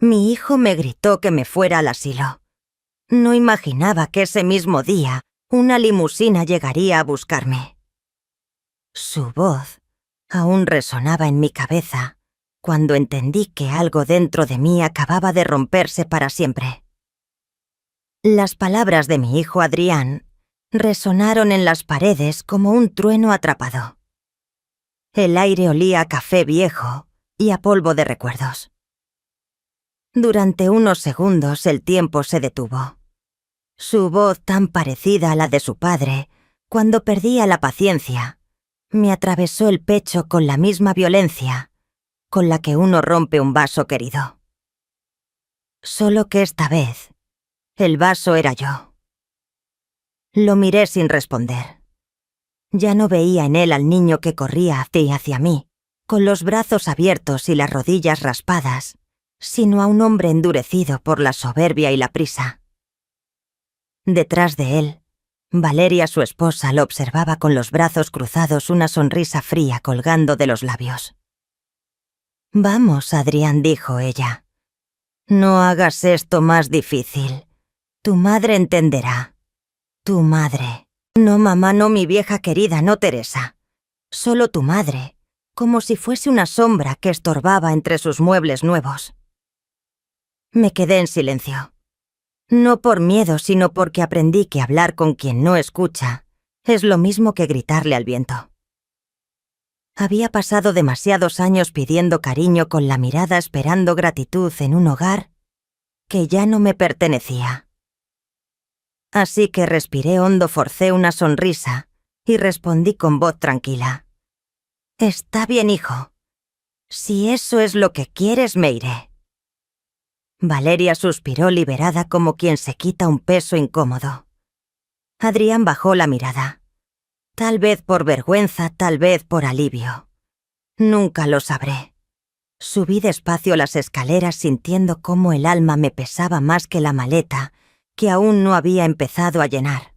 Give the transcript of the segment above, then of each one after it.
Mi hijo me gritó que me fuera al asilo. No imaginaba que ese mismo día una limusina llegaría a buscarme. Su voz aún resonaba en mi cabeza cuando entendí que algo dentro de mí acababa de romperse para siempre. Las palabras de mi hijo Adrián resonaron en las paredes como un trueno atrapado. El aire olía a café viejo y a polvo de recuerdos. Durante unos segundos el tiempo se detuvo. Su voz, tan parecida a la de su padre, cuando perdía la paciencia, me atravesó el pecho con la misma violencia con la que uno rompe un vaso querido. Solo que esta vez, el vaso era yo. Lo miré sin responder. Ya no veía en él al niño que corría hacia mí, con los brazos abiertos y las rodillas raspadas, sino a un hombre endurecido por la soberbia y la prisa. Detrás de él, Valeria, su esposa, lo observaba con los brazos cruzados, una sonrisa fría colgando de los labios. «Vamos, Adrián», dijo ella. «No hagas esto más difícil. Tu madre entenderá. Tu madre. No, mamá, no, mi vieja querida, no, Teresa. Solo tu madre, como si fuese una sombra que estorbaba entre sus muebles nuevos». Me quedé en silencio. No por miedo, sino porque aprendí que hablar con quien no escucha es lo mismo que gritarle al viento. Había pasado demasiados años pidiendo cariño con la mirada, esperando gratitud en un hogar que ya no me pertenecía. Así que respiré hondo, forcé una sonrisa y respondí con voz tranquila. «Está bien, hijo. Si eso es lo que quieres, me iré». Valeria suspiró liberada como quien se quita un peso incómodo. Adrián bajó la mirada. Tal vez por vergüenza, tal vez por alivio. Nunca lo sabré. Subí despacio las escaleras sintiendo cómo el alma me pesaba más que la maleta, que aún no había empezado a llenar.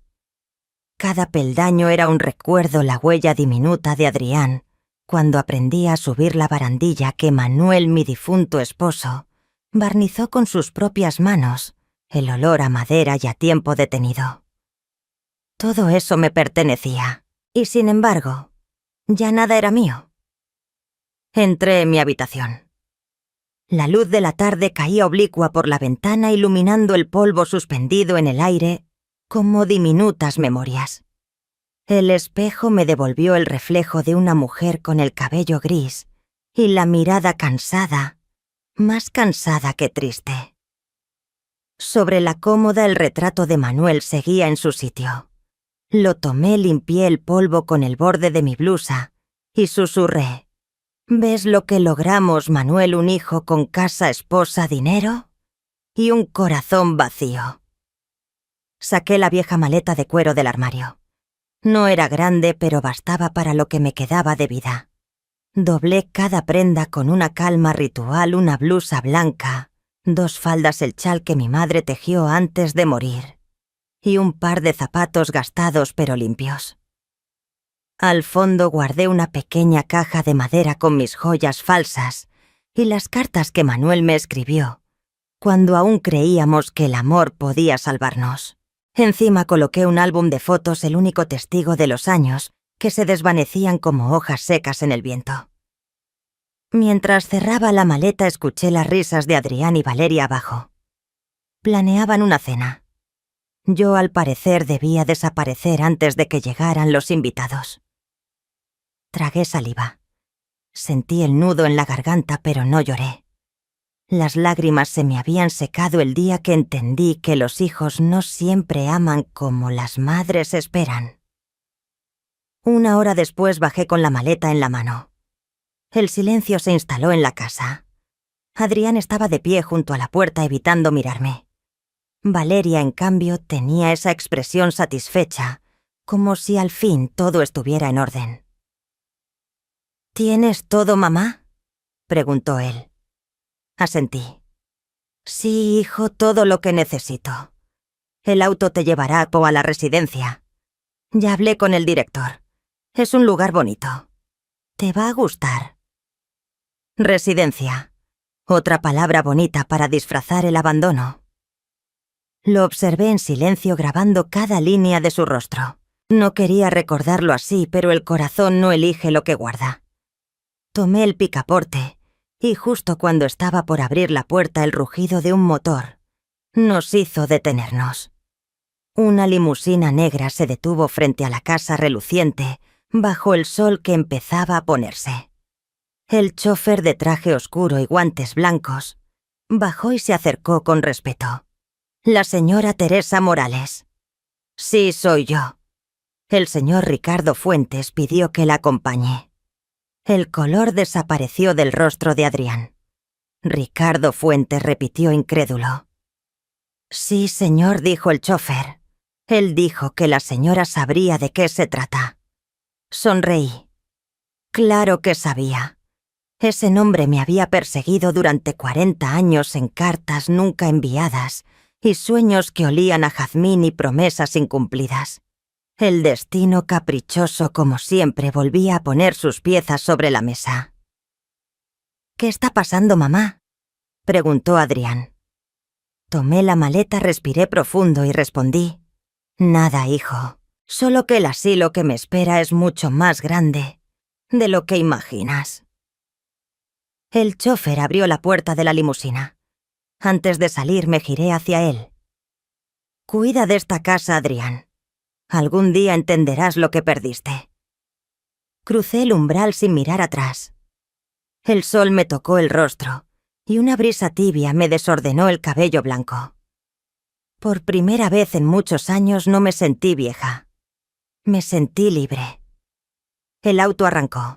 Cada peldaño era un recuerdo, la huella diminuta de Adrián, cuando aprendí a subir la barandilla que Manuel, mi difunto esposo, barnizó con sus propias manos, el olor a madera y a tiempo detenido. Todo eso me pertenecía, y sin embargo, ya nada era mío. Entré en mi habitación. La luz de la tarde caía oblicua por la ventana, iluminando el polvo suspendido en el aire como diminutas memorias. El espejo me devolvió el reflejo de una mujer con el cabello gris y la mirada cansada, más cansada que triste. Sobre la cómoda el retrato de Manuel seguía en su sitio. Lo tomé, limpié el polvo con el borde de mi blusa y susurré. «¿Ves lo que logramos, Manuel? Un hijo con casa, esposa, dinero y un corazón vacío». Saqué la vieja maleta de cuero del armario. No era grande, pero bastaba para lo que me quedaba de vida. Doblé cada prenda con una calma ritual, una blusa blanca, 2 faldas, el chal que mi madre tejió antes de morir, y un par de zapatos gastados pero limpios. Al fondo guardé una pequeña caja de madera con mis joyas falsas y las cartas que Manuel me escribió, cuando aún creíamos que el amor podía salvarnos. Encima coloqué un álbum de fotos, el único testigo de los años que se desvanecían como hojas secas en el viento. Mientras cerraba la maleta escuché las risas de Adrián y Valeria abajo. Planeaban una cena. Yo, al parecer, debía desaparecer antes de que llegaran los invitados. Tragué saliva. Sentí el nudo en la garganta, pero no lloré. Las lágrimas se me habían secado el día que entendí que los hijos no siempre aman como las madres esperan. 1 hora después bajé con la maleta en la mano. El silencio se instaló en la casa. Adrián estaba de pie junto a la puerta evitando mirarme. Valeria, en cambio, tenía esa expresión satisfecha, como si al fin todo estuviera en orden. «¿Tienes todo, mamá?», preguntó él. Asentí. «Sí, hijo, todo lo que necesito. El auto te llevará a la residencia. Ya hablé con el director. Es un lugar bonito. Te va a gustar». Residencia. Otra palabra bonita para disfrazar el abandono. Lo observé en silencio grabando cada línea de su rostro. No quería recordarlo así, pero el corazón no elige lo que guarda. Tomé el picaporte y justo cuando estaba por abrir la puerta el rugido de un motor nos hizo detenernos. Una limusina negra se detuvo frente a la casa reluciente bajo el sol que empezaba a ponerse. El chofer de traje oscuro y guantes blancos bajó y se acercó con respeto. La señora Teresa Morales. Sí, soy yo. El señor Ricardo Fuentes pidió que la acompañe. El color desapareció del rostro de Adrián. Ricardo Fuentes repitió incrédulo. Sí, señor, dijo el chofer. Él dijo que la señora sabría de qué se trata. Sonreí. Claro que sabía. Ese nombre me había perseguido durante 40 años en cartas nunca enviadas y sueños que olían a jazmín y promesas incumplidas. El destino caprichoso, como siempre, volvía a poner sus piezas sobre la mesa. ¿Qué está pasando, mamá?, preguntó Adrián. Tomé la maleta, respiré profundo y respondí: Nada, hijo. Solo que el asilo que me espera es mucho más grande de lo que imaginas. El chofer abrió la puerta de la limusina. Antes de salir me giré hacia él. Cuida de esta casa, Adrián. Algún día entenderás lo que perdiste. Crucé el umbral sin mirar atrás. El sol me tocó el rostro y una brisa tibia me desordenó el cabello blanco. Por primera vez en muchos años no me sentí vieja. Me sentí libre. El auto arrancó.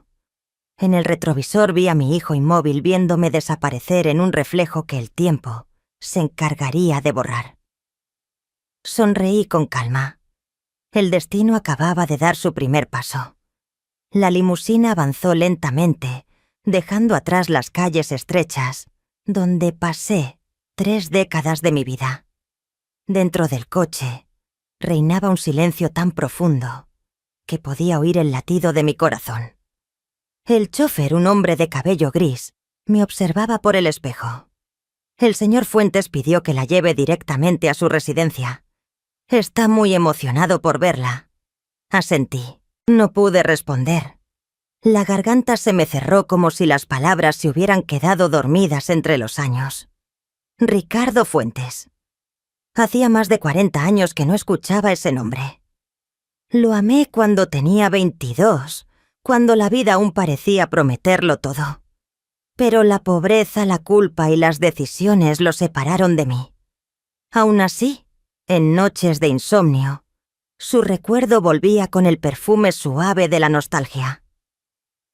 En el retrovisor vi a mi hijo inmóvil viéndome desaparecer en un reflejo que el tiempo se encargaría de borrar. Sonreí con calma. El destino acababa de dar su primer paso. La limusina avanzó lentamente, dejando atrás las calles estrechas, donde pasé 3 décadas de mi vida. Dentro del coche reinaba un silencio tan profundo que podía oír el latido de mi corazón. El chofer, un hombre de cabello gris, me observaba por el espejo. El señor Fuentes pidió que la lleve directamente a su residencia. Está muy emocionado por verla. Asentí. No pude responder. La garganta se me cerró como si las palabras se hubieran quedado dormidas entre los años. Ricardo Fuentes. Hacía más de 40 años que no escuchaba ese nombre. Lo amé cuando tenía 22, cuando la vida aún parecía prometerlo todo. Pero la pobreza, la culpa y las decisiones lo separaron de mí. Aún así, en noches de insomnio, su recuerdo volvía con el perfume suave de la nostalgia.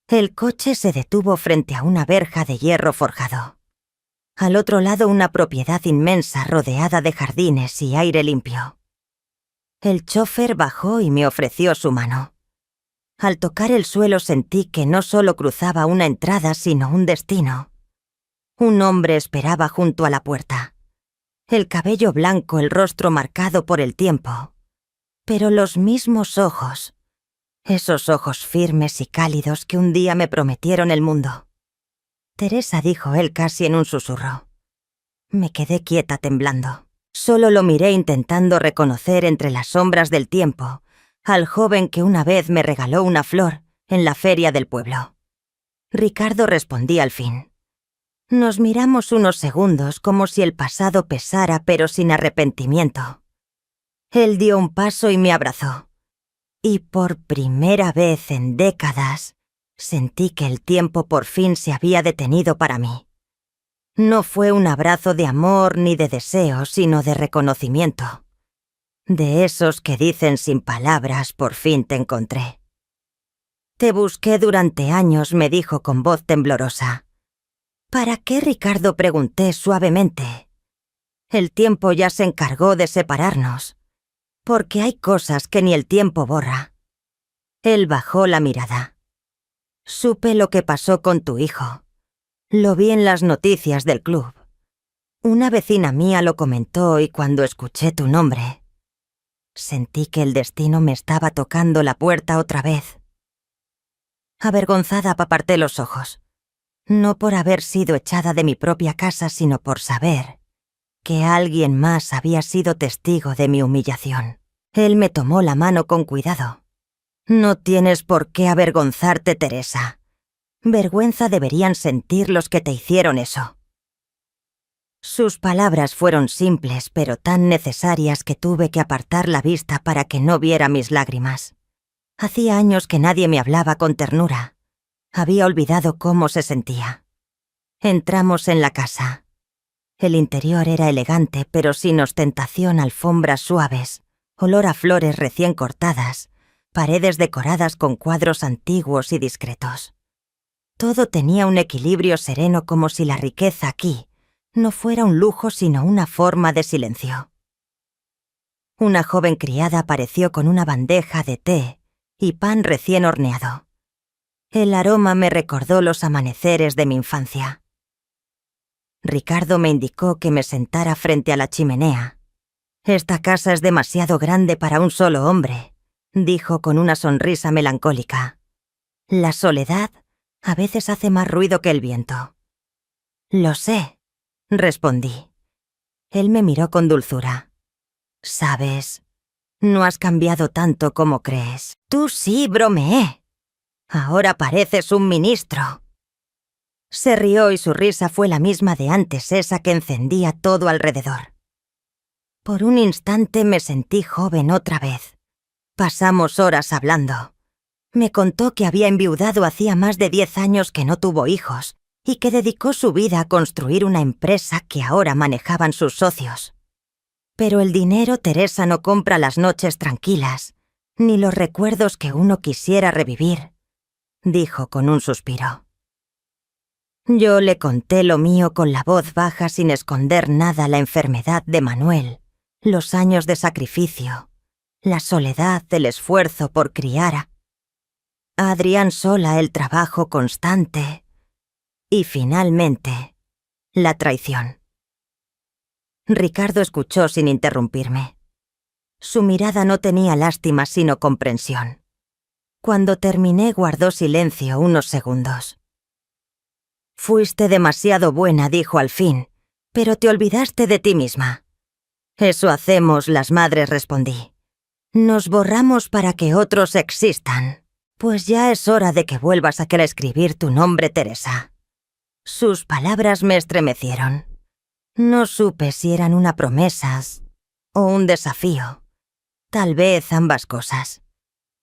El coche se detuvo frente a una verja de hierro forjado. Al otro lado una propiedad inmensa rodeada de jardines y aire limpio. El chofer bajó y me ofreció su mano. Al tocar el suelo sentí que no solo cruzaba una entrada, sino un destino. Un hombre esperaba junto a la puerta. El cabello blanco, el rostro marcado por el tiempo. Pero los mismos ojos. Esos ojos firmes y cálidos que un día me prometieron el mundo. Teresa, dijo él casi en un susurro. Me quedé quieta temblando. Solo lo miré intentando reconocer entre las sombras del tiempo al joven que una vez me regaló una flor en la feria del pueblo. Ricardo respondí al fin. Nos miramos unos segundos como si el pasado pesara, pero sin arrepentimiento. Él dio un paso y me abrazó. Y por primera vez en décadas, sentí que el tiempo por fin se había detenido para mí. No fue un abrazo de amor ni de deseo, sino de reconocimiento. De esos que dicen sin palabras, por fin te encontré. Te busqué durante años, me dijo con voz temblorosa. ¿Para qué, Ricardo?, pregunté suavemente. El tiempo ya se encargó de separarnos, porque hay cosas que ni el tiempo borra. Él bajó la mirada. Supe lo que pasó con tu hijo. Lo vi en las noticias del club. Una vecina mía lo comentó y cuando escuché tu nombre, sentí que el destino me estaba tocando la puerta otra vez. Avergonzada aparté los ojos. No por haber sido echada de mi propia casa, sino por saber que alguien más había sido testigo de mi humillación. Él me tomó la mano con cuidado. No tienes por qué avergonzarte, Teresa. Vergüenza deberían sentir los que te hicieron eso. Sus palabras fueron simples, pero tan necesarias que tuve que apartar la vista para que no viera mis lágrimas. Hacía años que nadie me hablaba con ternura. Había olvidado cómo se sentía. Entramos en la casa. El interior era elegante, pero sin ostentación, alfombras suaves, olor a flores recién cortadas, paredes decoradas con cuadros antiguos y discretos. Todo tenía un equilibrio sereno, como si la riqueza aquí no fuera un lujo sino una forma de silencio. Una joven criada apareció con una bandeja de té y pan recién horneado. El aroma me recordó los amaneceres de mi infancia. Ricardo me indicó que me sentara frente a la chimenea. «Esta casa es demasiado grande para un solo hombre», dijo con una sonrisa melancólica. «La soledad a veces hace más ruido que el viento». «Lo sé», respondí. Él me miró con dulzura. «Sabes, no has cambiado tanto como crees». «Tú sí», bromeé. «Ahora pareces un ministro». Se rió y su risa fue la misma de antes, esa que encendía todo alrededor. Por un instante me sentí joven otra vez. Pasamos horas hablando. Me contó que había enviudado hacía más de 10 años, que no tuvo hijos y que dedicó su vida a construir una empresa que ahora manejaban sus socios. Pero el dinero, Teresa, no compra las noches tranquilas, ni los recuerdos que uno quisiera revivir, dijo con un suspiro. Yo le conté lo mío con la voz baja, sin esconder nada: la enfermedad de Manuel, los años de sacrificio, la soledad, el esfuerzo por criar a Adrián sola, el trabajo constante y, finalmente, la traición. Ricardo escuchó sin interrumpirme. Su mirada no tenía lástima, sino comprensión. Cuando terminé, guardó silencio unos segundos. «Fuiste demasiado buena», dijo al fin, «pero te olvidaste de ti misma». «Eso hacemos las madres», respondí. «Nos borramos para que otros existan. Pues ya es hora de que vuelvas a querer escribir tu nombre, Teresa». Sus palabras me estremecieron. No supe si eran una promesa o un desafío. Tal vez ambas cosas.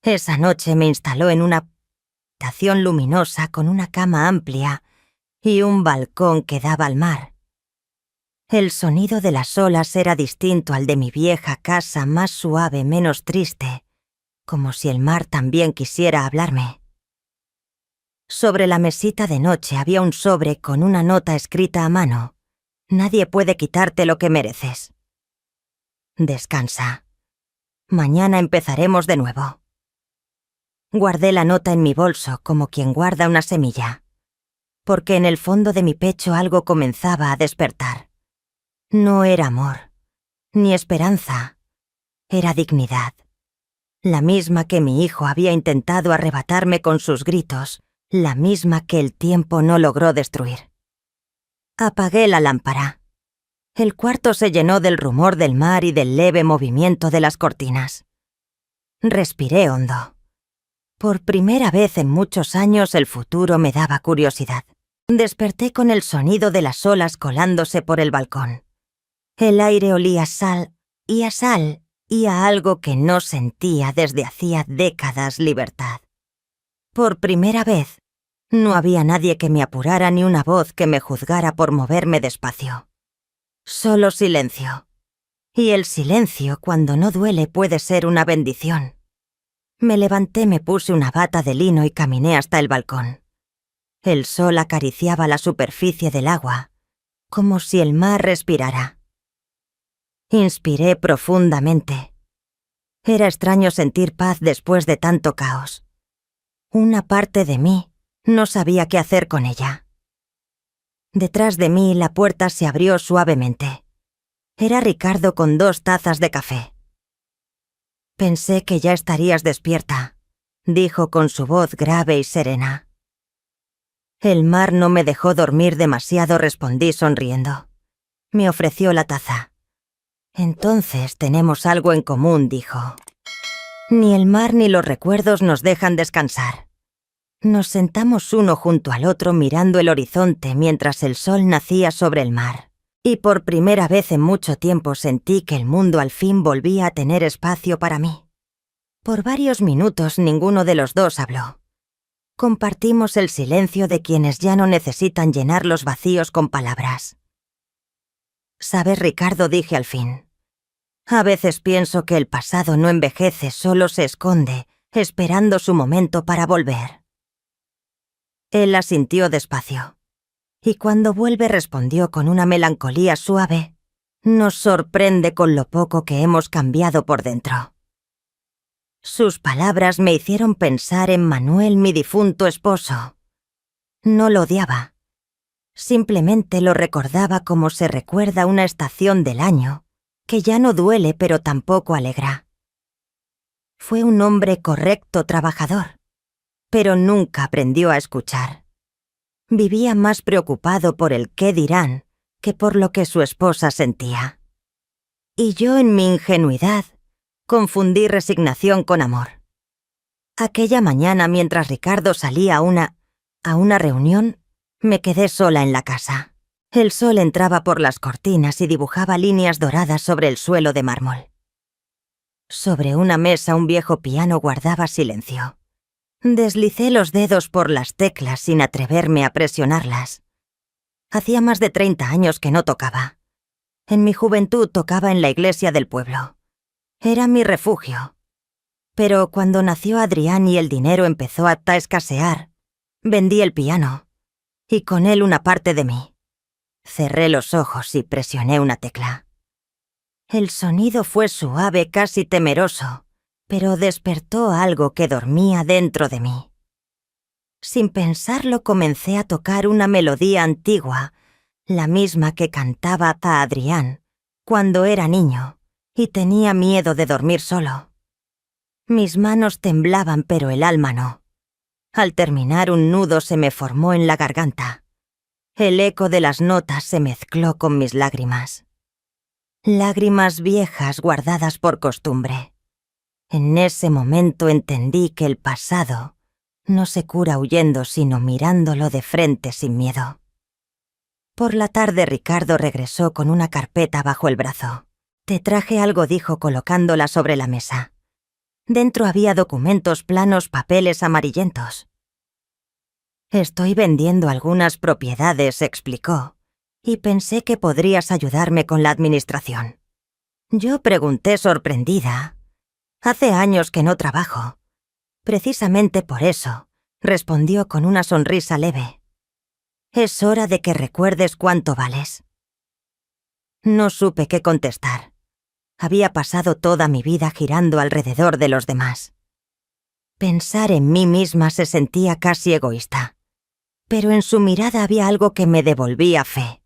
Esa noche me instaló en una habitación luminosa con una cama amplia y un balcón que daba al mar. El sonido de las olas era distinto al de mi vieja casa, más suave, menos triste, como si el mar también quisiera hablarme. Sobre la mesita de noche había un sobre con una nota escrita a mano. «Nadie puede quitarte lo que mereces. Descansa. Mañana empezaremos de nuevo». Guardé la nota en mi bolso como quien guarda una semilla, porque en el fondo de mi pecho algo comenzaba a despertar. No era amor, ni esperanza, era dignidad. La misma que mi hijo había intentado arrebatarme con sus gritos, la misma que el tiempo no logró destruir. Apagué la lámpara. El cuarto se llenó del rumor del mar y del leve movimiento de las cortinas. Respiré hondo. Por primera vez en muchos años el futuro me daba curiosidad. Desperté con el sonido de las olas colándose por el balcón. El aire olía a sal y a algo que no sentía desde hacía décadas: libertad. Por primera vez, no había nadie que me apurara ni una voz que me juzgara por moverme despacio. Solo silencio. Y el silencio, cuando no duele, puede ser una bendición. Me levanté, me puse una bata de lino y caminé hasta el balcón. El sol acariciaba la superficie del agua, como si el mar respirara. Inspiré profundamente. Era extraño sentir paz después de tanto caos. Una parte de mí no sabía qué hacer con ella. Detrás de mí la puerta se abrió suavemente. Era Ricardo con 2 tazas de café. «Pensé que ya estarías despierta», dijo con su voz grave y serena. El mar no me dejó dormir demasiado, respondí sonriendo. Me ofreció la taza. Entonces tenemos algo en común, dijo. Ni el mar ni los recuerdos nos dejan descansar. Nos sentamos uno junto al otro mirando el horizonte mientras el sol nacía sobre el mar. Y por primera vez en mucho tiempo sentí que el mundo al fin volvía a tener espacio para mí. Por varios minutos ninguno de los dos habló. Compartimos el silencio de quienes ya no necesitan llenar los vacíos con palabras. «¿Sabes, Ricardo?», dije al fin. «A veces pienso que el pasado no envejece, solo se esconde, esperando su momento para volver». Él asintió despacio. Y cuando vuelve respondió con una melancolía suave: «Nos sorprende con lo poco que hemos cambiado por dentro». Sus palabras me hicieron pensar en Manuel, mi difunto esposo. No lo odiaba. Simplemente lo recordaba como se recuerda una estación del año, que ya no duele pero tampoco alegra. Fue un hombre correcto, trabajador, pero nunca aprendió a escuchar. Vivía más preocupado por el qué dirán que por lo que su esposa sentía. Y yo, en mi ingenuidad, confundí resignación con amor. Aquella mañana, mientras Ricardo salía a una reunión, me quedé sola en la casa. El sol entraba por las cortinas y dibujaba líneas doradas sobre el suelo de mármol. Sobre una mesa un viejo piano guardaba silencio. Deslicé los dedos por las teclas sin atreverme a presionarlas. Hacía más de 30 años que no tocaba. En mi juventud tocaba en la iglesia del pueblo. Era mi refugio. Pero cuando nació Adrián y el dinero empezó a escasear, vendí el piano, y con él una parte de mí. Cerré los ojos y presioné una tecla. El sonido fue suave, casi temeroso, pero despertó algo que dormía dentro de mí. Sin pensarlo comencé a tocar una melodía antigua, la misma que cantaba a Adrián cuando era niño y tenía miedo de dormir solo. Mis manos temblaban, pero el alma no. Al terminar, un nudo se me formó en la garganta. El eco de las notas se mezcló con mis lágrimas. Lágrimas viejas guardadas por costumbre. En ese momento entendí que el pasado no se cura huyendo, sino mirándolo de frente sin miedo. Por la tarde Ricardo regresó con una carpeta bajo el brazo. «Te traje algo», dijo colocándola sobre la mesa. Dentro había documentos, planos, papeles amarillentos. «Estoy vendiendo algunas propiedades», explicó, «y pensé que podrías ayudarme con la administración». Yo pregunté sorprendida. «Hace años que no trabajo». «Precisamente por eso», respondió con una sonrisa leve. «Es hora de que recuerdes cuánto vales». No supe qué contestar. Había pasado toda mi vida girando alrededor de los demás. Pensar en mí misma se sentía casi egoísta, pero en su mirada había algo que me devolvía fe.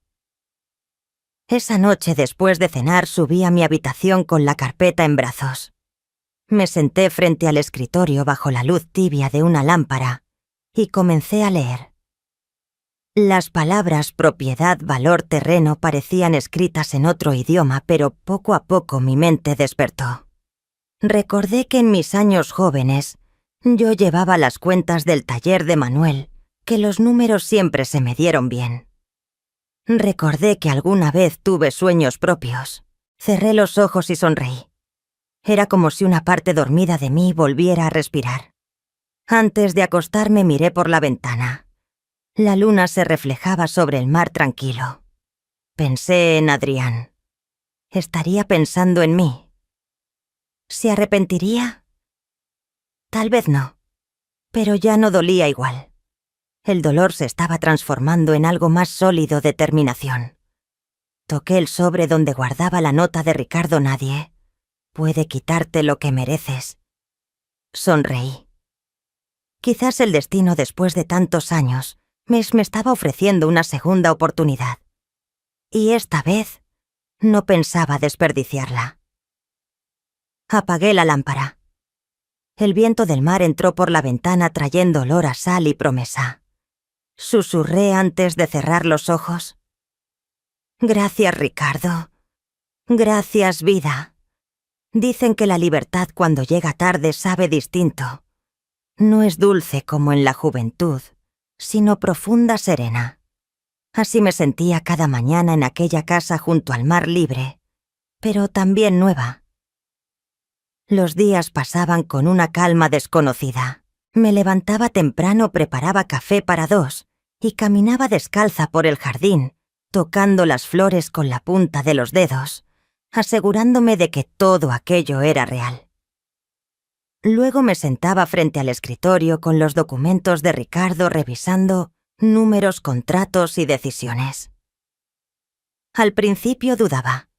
Esa noche, después de cenar, subí a mi habitación con la carpeta en brazos. Me senté frente al escritorio bajo la luz tibia de una lámpara y comencé a leer. Las palabras propiedad, valor, terreno parecían escritas en otro idioma, pero poco a poco mi mente despertó. Recordé que en mis años jóvenes yo llevaba las cuentas del taller de Manuel, que los números siempre se me dieron bien. Recordé que alguna vez tuve sueños propios. Cerré los ojos y sonreí. Era como si una parte dormida de mí volviera a respirar. Antes de acostarme miré por la ventana. La luna se reflejaba sobre el mar tranquilo. Pensé en Adrián. ¿Estaría pensando en mí? ¿Se arrepentiría? Tal vez no, pero ya no dolía igual. El dolor se estaba transformando en algo más sólido, determinación. Toqué el sobre donde guardaba la nota de Ricardo: «Nadie puede quitarte lo que mereces». Sonreí. Quizás el destino, después de tantos años, me estaba ofreciendo una segunda oportunidad. Y esta vez no pensaba desperdiciarla. Apagué la lámpara. El viento del mar entró por la ventana trayendo olor a sal y promesa. Susurré antes de cerrar los ojos. Gracias, Ricardo. Gracias, vida. Dicen que la libertad cuando llega tarde sabe distinto. No es dulce como en la juventud, sino profunda, serena. Así me sentía cada mañana en aquella casa junto al mar libre, pero también nueva. Los días pasaban con una calma desconocida. Me levantaba temprano, preparaba café para 2 y caminaba descalza por el jardín, tocando las flores con la punta de los dedos, asegurándome de que todo aquello era real. Luego me sentaba frente al escritorio con los documentos de Ricardo revisando números, contratos y decisiones. Al principio dudaba.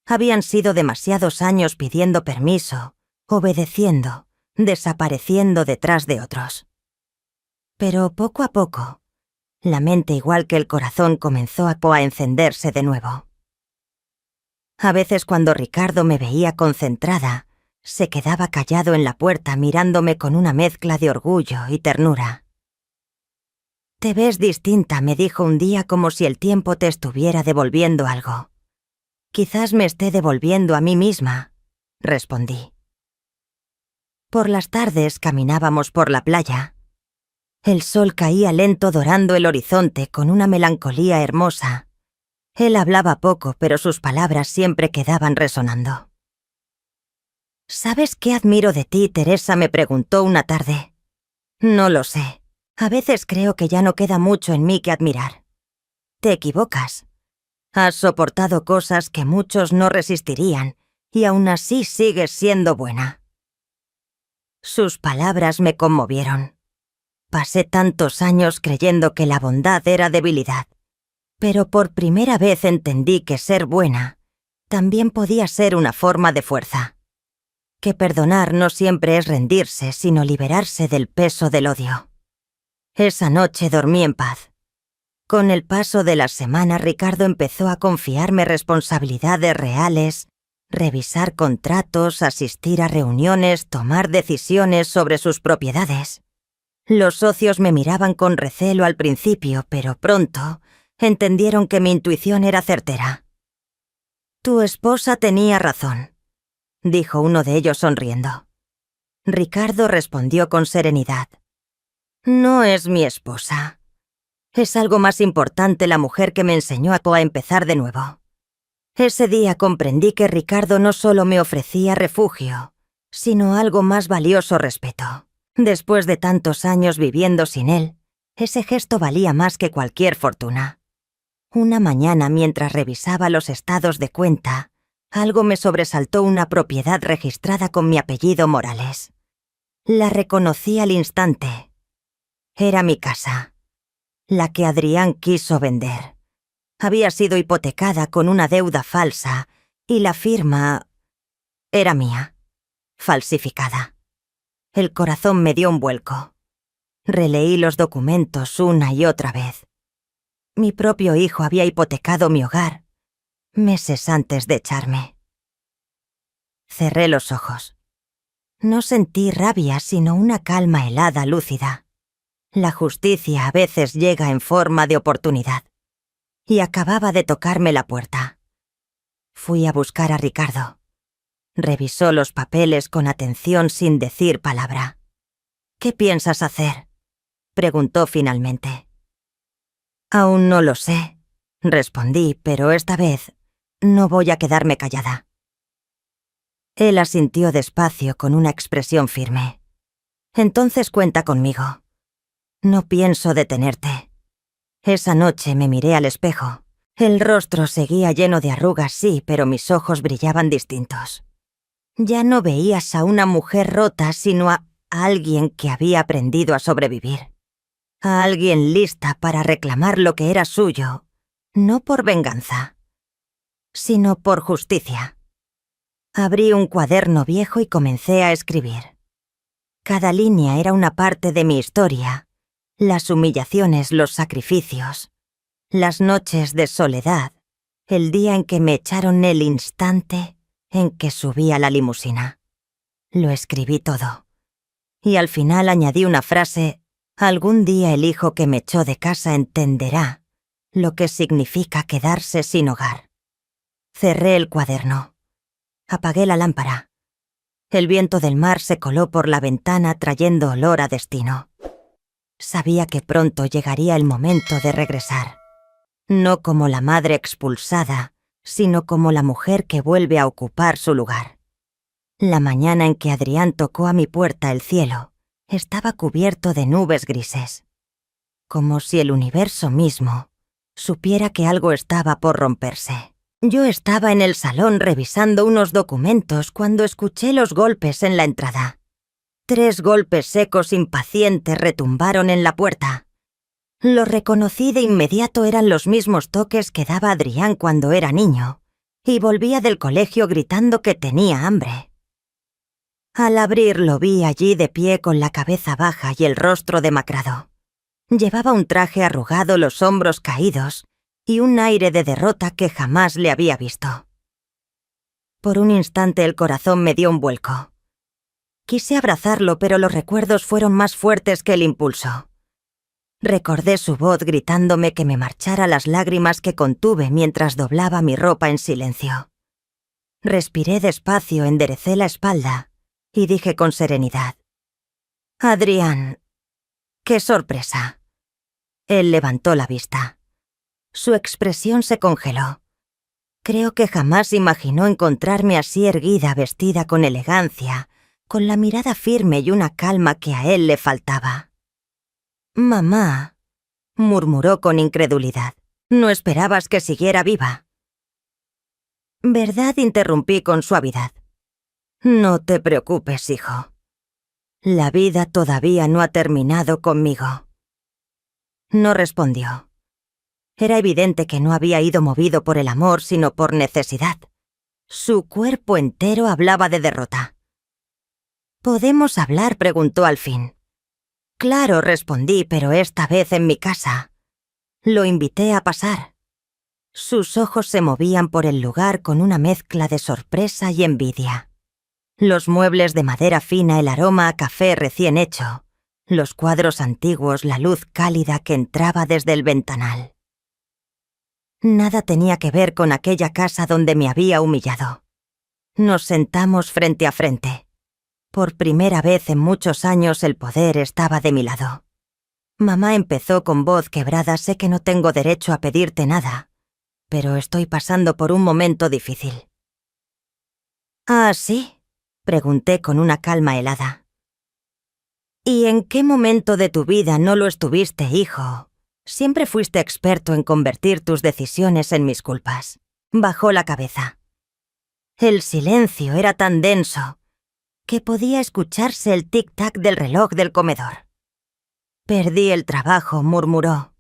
Habían sido demasiados años pidiendo permiso, obedeciendo, desapareciendo detrás de otros. Pero poco a poco, la mente igual que el corazón comenzó a encenderse de nuevo. A veces cuando Ricardo me veía concentrada, se quedaba callado en la puerta mirándome con una mezcla de orgullo y ternura. «Te ves distinta», me dijo un día, como si el tiempo te estuviera devolviendo algo. «Quizás me esté devolviendo a mí misma», respondí. Por las tardes caminábamos por la playa. El sol caía lento dorando el horizonte con una melancolía hermosa. Él hablaba poco, pero sus palabras siempre quedaban resonando. «¿Sabes qué admiro de ti, Teresa?», me preguntó una tarde. «No lo sé. A veces creo que ya no queda mucho en mí que admirar». «Te equivocas. Has soportado cosas que muchos no resistirían y aún así sigues siendo buena». Sus palabras me conmovieron. Pasé tantos años creyendo que la bondad era debilidad, pero por primera vez entendí que ser buena también podía ser una forma de fuerza. Que perdonar no siempre es rendirse, sino liberarse del peso del odio. Esa noche dormí en paz. Con el paso de las semanas, Ricardo empezó a confiarme responsabilidades reales, revisar contratos, asistir a reuniones, tomar decisiones sobre sus propiedades. Los socios me miraban con recelo al principio, pero pronto entendieron que mi intuición era certera. «Tu esposa tenía razón», dijo uno de ellos sonriendo. Ricardo respondió con serenidad. «No es mi esposa. Es algo más importante, la mujer que me enseñó a empezar de nuevo». Ese día comprendí que Ricardo no solo me ofrecía refugio, sino algo más valioso: respeto. Después de tantos años viviendo sin él, ese gesto valía más que cualquier fortuna. Una mañana, mientras revisaba los estados de cuenta, algo me sobresaltó: una propiedad registrada con mi apellido Morales. La reconocí al instante. Era mi casa, la que Adrián quiso vender. Había sido hipotecada con una deuda falsa y la firma era mía, falsificada. El corazón me dio un vuelco. Releí los documentos una y otra vez. Mi propio hijo había hipotecado mi hogar, meses antes de echarme. Cerré los ojos. No sentí rabia, sino una calma helada, lúcida. La justicia a veces llega en forma de oportunidad. Y acababa de tocarme la puerta. Fui a buscar a Ricardo. Revisó los papeles con atención sin decir palabra. «¿Qué piensas hacer?», preguntó finalmente. «Aún no lo sé», respondí, «pero esta vez no voy a quedarme callada». Él asintió despacio con una expresión firme. «Entonces cuenta conmigo. No pienso detenerte». Esa noche me miré al espejo. El rostro seguía lleno de arrugas, sí, pero mis ojos brillaban distintos. Ya no veías a una mujer rota, sino a alguien que había aprendido a sobrevivir. A alguien lista para reclamar lo que era suyo, no por venganza, sino por justicia. Abrí un cuaderno viejo y comencé a escribir. Cada línea era una parte de mi historia. Las humillaciones, los sacrificios, las noches de soledad, el día en que me echaron, el instante en que subí a la limusina. Lo escribí todo. Y al final añadí una frase Algún día el hijo que me echó de casa entenderá lo que significa quedarse sin hogar. Cerré el cuaderno. Apagué la lámpara. El viento del mar se coló por la ventana trayendo olor a destino. Sabía que pronto llegaría el momento de regresar. No como la madre expulsada, sino como la mujer que vuelve a ocupar su lugar. La mañana en que Adrián tocó a mi puerta el cielo estaba cubierto de nubes grises. Como si el universo mismo supiera que algo estaba por romperse. Yo estaba en el salón revisando unos documentos cuando escuché los golpes en la entrada. 3 golpes secos impacientes retumbaron en la puerta. Lo reconocí de inmediato, eran los mismos toques que daba Adrián cuando era niño, y volvía del colegio gritando que tenía hambre. Al abrir lo vi allí de pie con la cabeza baja y el rostro demacrado. Llevaba un traje arrugado, los hombros caídos y un aire de derrota que jamás le había visto. Por un instante el corazón me dio un vuelco. Quise abrazarlo, pero los recuerdos fueron más fuertes que el impulso. Recordé su voz gritándome que me marchara, las lágrimas que contuve mientras doblaba mi ropa en silencio. Respiré despacio, enderecé la espalda y dije con serenidad: «Adrián, qué sorpresa». Él levantó la vista. Su expresión se congeló. Creo que jamás imaginó encontrarme así erguida, vestida con elegancia, con la mirada firme y una calma que a él le faltaba. «Mamá», murmuró con incredulidad, «¿no esperabas que siguiera viva?» «¿Verdad?», interrumpí con suavidad. «No te preocupes, hijo. La vida todavía no ha terminado conmigo». No respondió. Era evidente que no había ido movido por el amor, sino por necesidad. Su cuerpo entero hablaba de derrota. «¿Podemos hablar?», preguntó al fin. «Claro», respondí, «pero esta vez en mi casa». Lo invité a pasar. Sus ojos se movían por el lugar con una mezcla de sorpresa y envidia. Los muebles de madera fina, el aroma a café recién hecho, los cuadros antiguos, la luz cálida que entraba desde el ventanal. Nada tenía que ver con aquella casa donde me había humillado. Nos sentamos frente a frente. Por primera vez en muchos años el poder estaba de mi lado. Mamá empezó con voz quebrada: «Sé que no tengo derecho a pedirte nada, pero estoy pasando por un momento difícil». «¿Ah, sí?», pregunté con una calma helada. «¿Y en qué momento de tu vida no lo estuviste, hijo? Siempre fuiste experto en convertir tus decisiones en mis culpas». Bajó la cabeza. El silencio era tan denso que podía escucharse el tic-tac del reloj del comedor. «Perdí el trabajo», murmuró.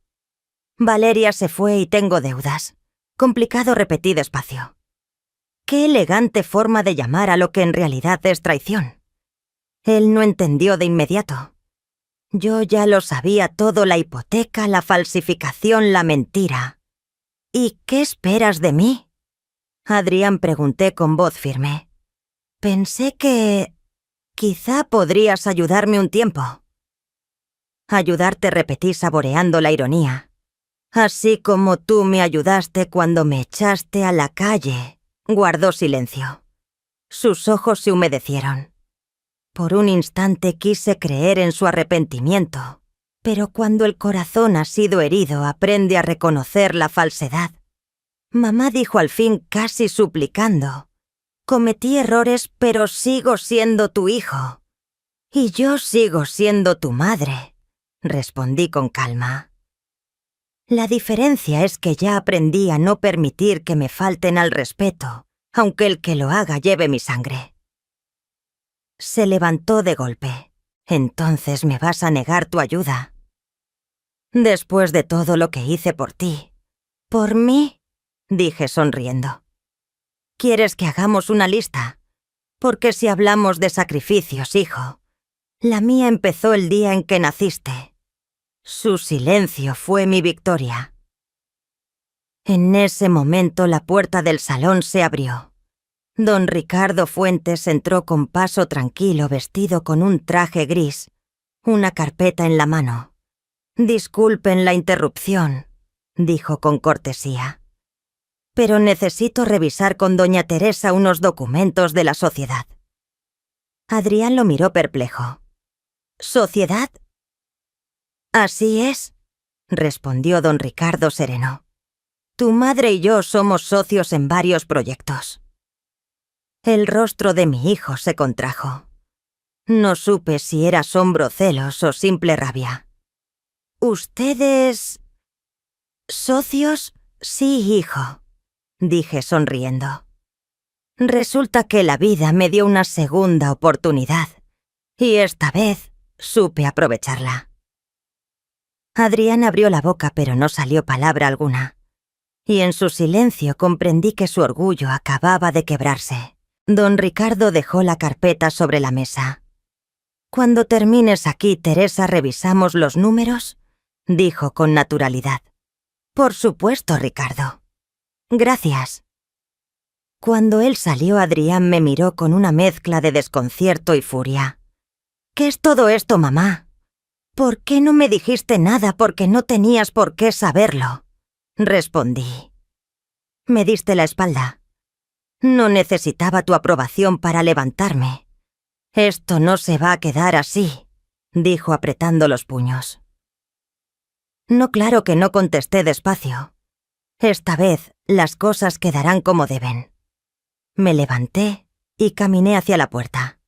«Valeria se fue y tengo deudas». Complicado, repetí despacio. Qué elegante forma de llamar a lo que en realidad es traición. Él no entendió de inmediato. Yo ya lo sabía todo: la hipoteca, la falsificación, la mentira. «¿Y qué esperas de mí?», Adrián, pregunté con voz firme. «Pensé que quizá podrías ayudarme un tiempo». «Ayudarte», repetí saboreando la ironía. «Así como tú me ayudaste cuando me echaste a la calle». Guardó silencio. Sus ojos se humedecieron. Por un instante quise creer en su arrepentimiento, pero cuando el corazón ha sido herido aprende a reconocer la falsedad. Mamá dijo al fin, casi suplicando: «Cometí errores, pero sigo siendo tu hijo». «Y yo sigo siendo tu madre», respondí con calma. La diferencia es que ya aprendí a no permitir que me falten al respeto, aunque el que lo haga lleve mi sangre. Se levantó de golpe. «¿Entonces me vas a negar tu ayuda?» «Después de todo lo que hice por ti». «¿Por mí?», dije sonriendo. «¿Quieres que hagamos una lista? Porque si hablamos de sacrificios, hijo, la mía empezó el día en que naciste». Su silencio fue mi victoria. En ese momento la puerta del salón se abrió. Don Ricardo Fuentes entró con paso tranquilo, vestido con un traje gris, una carpeta en la mano. «Disculpen la interrupción», dijo con cortesía. «Pero necesito revisar con doña Teresa unos documentos de la sociedad». Adrián lo miró perplejo. «¿Sociedad?» «Así es», respondió don Ricardo sereno. «Tu madre y yo somos socios en varios proyectos». El rostro de mi hijo se contrajo. No supe si era asombro, celos o simple rabia. «¿Ustedes... socios?» «Sí, hijo», dije sonriendo. «Resulta que la vida me dio una segunda oportunidad, y esta vez supe aprovecharla». Adrián abrió la boca pero no salió palabra alguna, y en su silencio comprendí que su orgullo acababa de quebrarse. Don Ricardo dejó la carpeta sobre la mesa. «Cuando termines aquí, Teresa, ¿revisamos los números?», dijo con naturalidad. «Por supuesto, Ricardo». «Gracias». Cuando él salió, Adrián me miró con una mezcla de desconcierto y furia. «¿Qué es todo esto, mamá? ¿Por qué no me dijiste nada? Porque no tenías por qué saberlo», respondí. Me diste la espalda. No necesitaba tu aprobación para levantarme. «Esto no se va a quedar así», dijo apretando los puños. No, claro que no, contesté despacio. «Esta vez las cosas quedarán como deben». Me levanté y caminé hacia la puerta.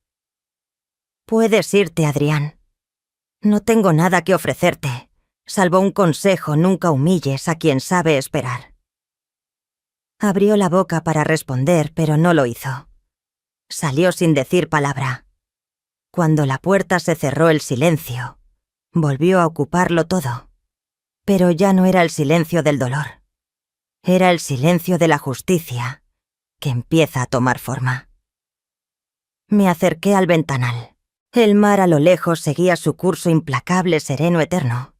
«Puedes irte, Adrián. No tengo nada que ofrecerte, salvo un consejo: nunca humilles a quien sabe esperar». Abrió la boca para responder, pero no lo hizo. Salió sin decir palabra. Cuando la puerta se cerró, el silencio volvió a ocuparlo todo. Pero ya no era el silencio del dolor. Era el silencio de la justicia, que empieza a tomar forma. Me acerqué al ventanal. El mar a lo lejos seguía su curso implacable, sereno, eterno.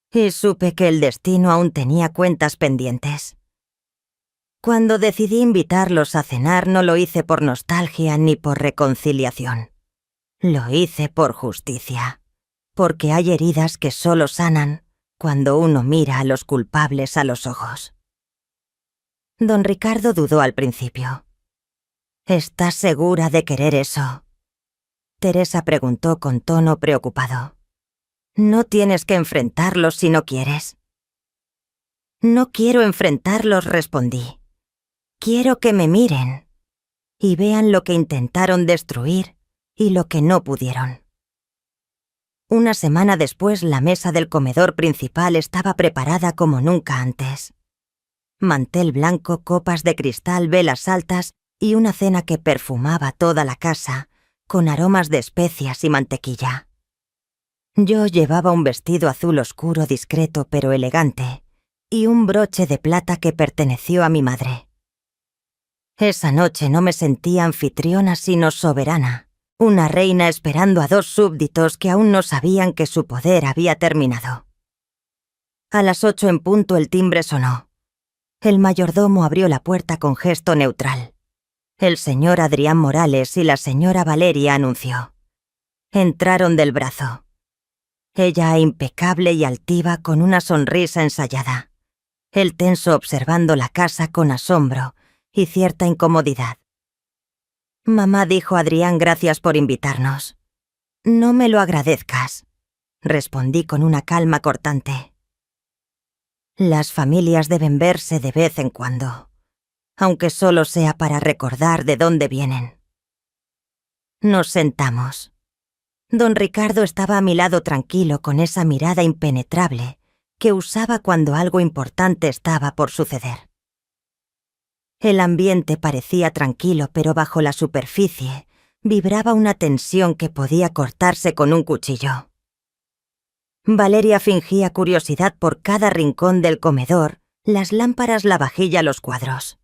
Y supe que el destino aún tenía cuentas pendientes. Cuando decidí invitarlos a cenar, no lo hice por nostalgia ni por reconciliación. Lo hice por justicia, porque hay heridas que solo sanan cuando uno mira a los culpables a los ojos. Don Ricardo dudó al principio. «¿Estás segura de querer eso?», Teresa preguntó con tono preocupado. «No tienes que enfrentarlos si no quieres». «No quiero enfrentarlos», respondí. «Quiero que me miren y vean lo que intentaron destruir y lo que no pudieron». Una semana después, la mesa del comedor principal estaba preparada como nunca antes. Mantel blanco, copas de cristal, velas altas y una cena que perfumaba toda la casa, con aromas de especias y mantequilla. Yo llevaba un vestido azul oscuro, discreto pero elegante, y un broche de plata que perteneció a mi madre. Esa noche no me sentía anfitriona sino soberana, una reina esperando a dos súbditos que aún no sabían que su poder había terminado. A las 8 en punto el timbre sonó. El mayordomo abrió la puerta con gesto neutral. El señor Adrián Morales y la señora Valeria, anunció. Entraron del brazo. Ella impecable y altiva, con una sonrisa ensayada. Él tenso, observando la casa con asombro y cierta incomodidad. «Mamá», dijo Adrián, «gracias por invitarnos». «No me lo agradezcas», respondí con una calma cortante. Las familias deben verse de vez en cuando, aunque solo sea para recordar de dónde vienen. Nos sentamos. Don Ricardo estaba a mi lado, tranquilo, con esa mirada impenetrable que usaba cuando algo importante estaba por suceder. El ambiente parecía tranquilo, pero bajo la superficie vibraba una tensión que podía cortarse con un cuchillo. Valeria fingía curiosidad por cada rincón del comedor, las lámparas, la vajilla, los cuadros.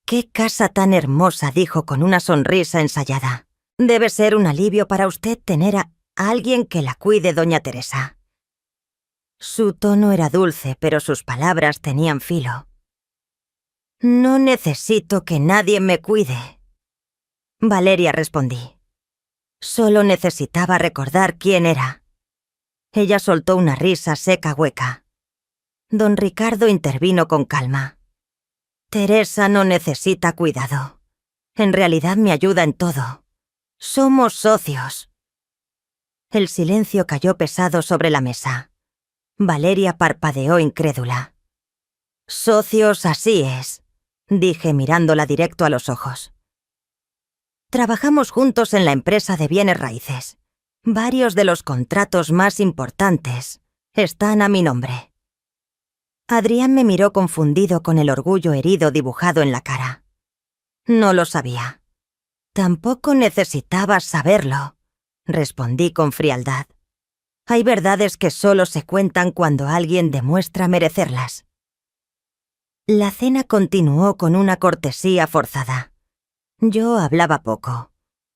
«Qué casa tan hermosa», dijo con una sonrisa ensayada. «Debe ser un alivio para usted tener a alguien que la cuide, doña Teresa». Su tono era dulce, pero sus palabras tenían filo. «No necesito que nadie me cuide», Valeria, respondí. Solo necesitaba recordar quién era. Ella soltó una risa seca hueca. Don Ricardo intervino con calma. Teresa no necesita cuidado. En realidad me ayuda en todo. Somos socios. El silencio cayó pesado sobre la mesa. Valeria parpadeó incrédula. Socios, así es, dije mirándola directo a los ojos. Trabajamos juntos en la empresa de bienes raíces. Varios de los contratos más importantes están a mi nombre. Adrián me miró confundido con el orgullo herido dibujado en la cara. No lo sabía. Tampoco necesitabas saberlo, respondí con frialdad. Hay verdades que solo se cuentan cuando alguien demuestra merecerlas. La cena continuó con una cortesía forzada. Yo hablaba poco.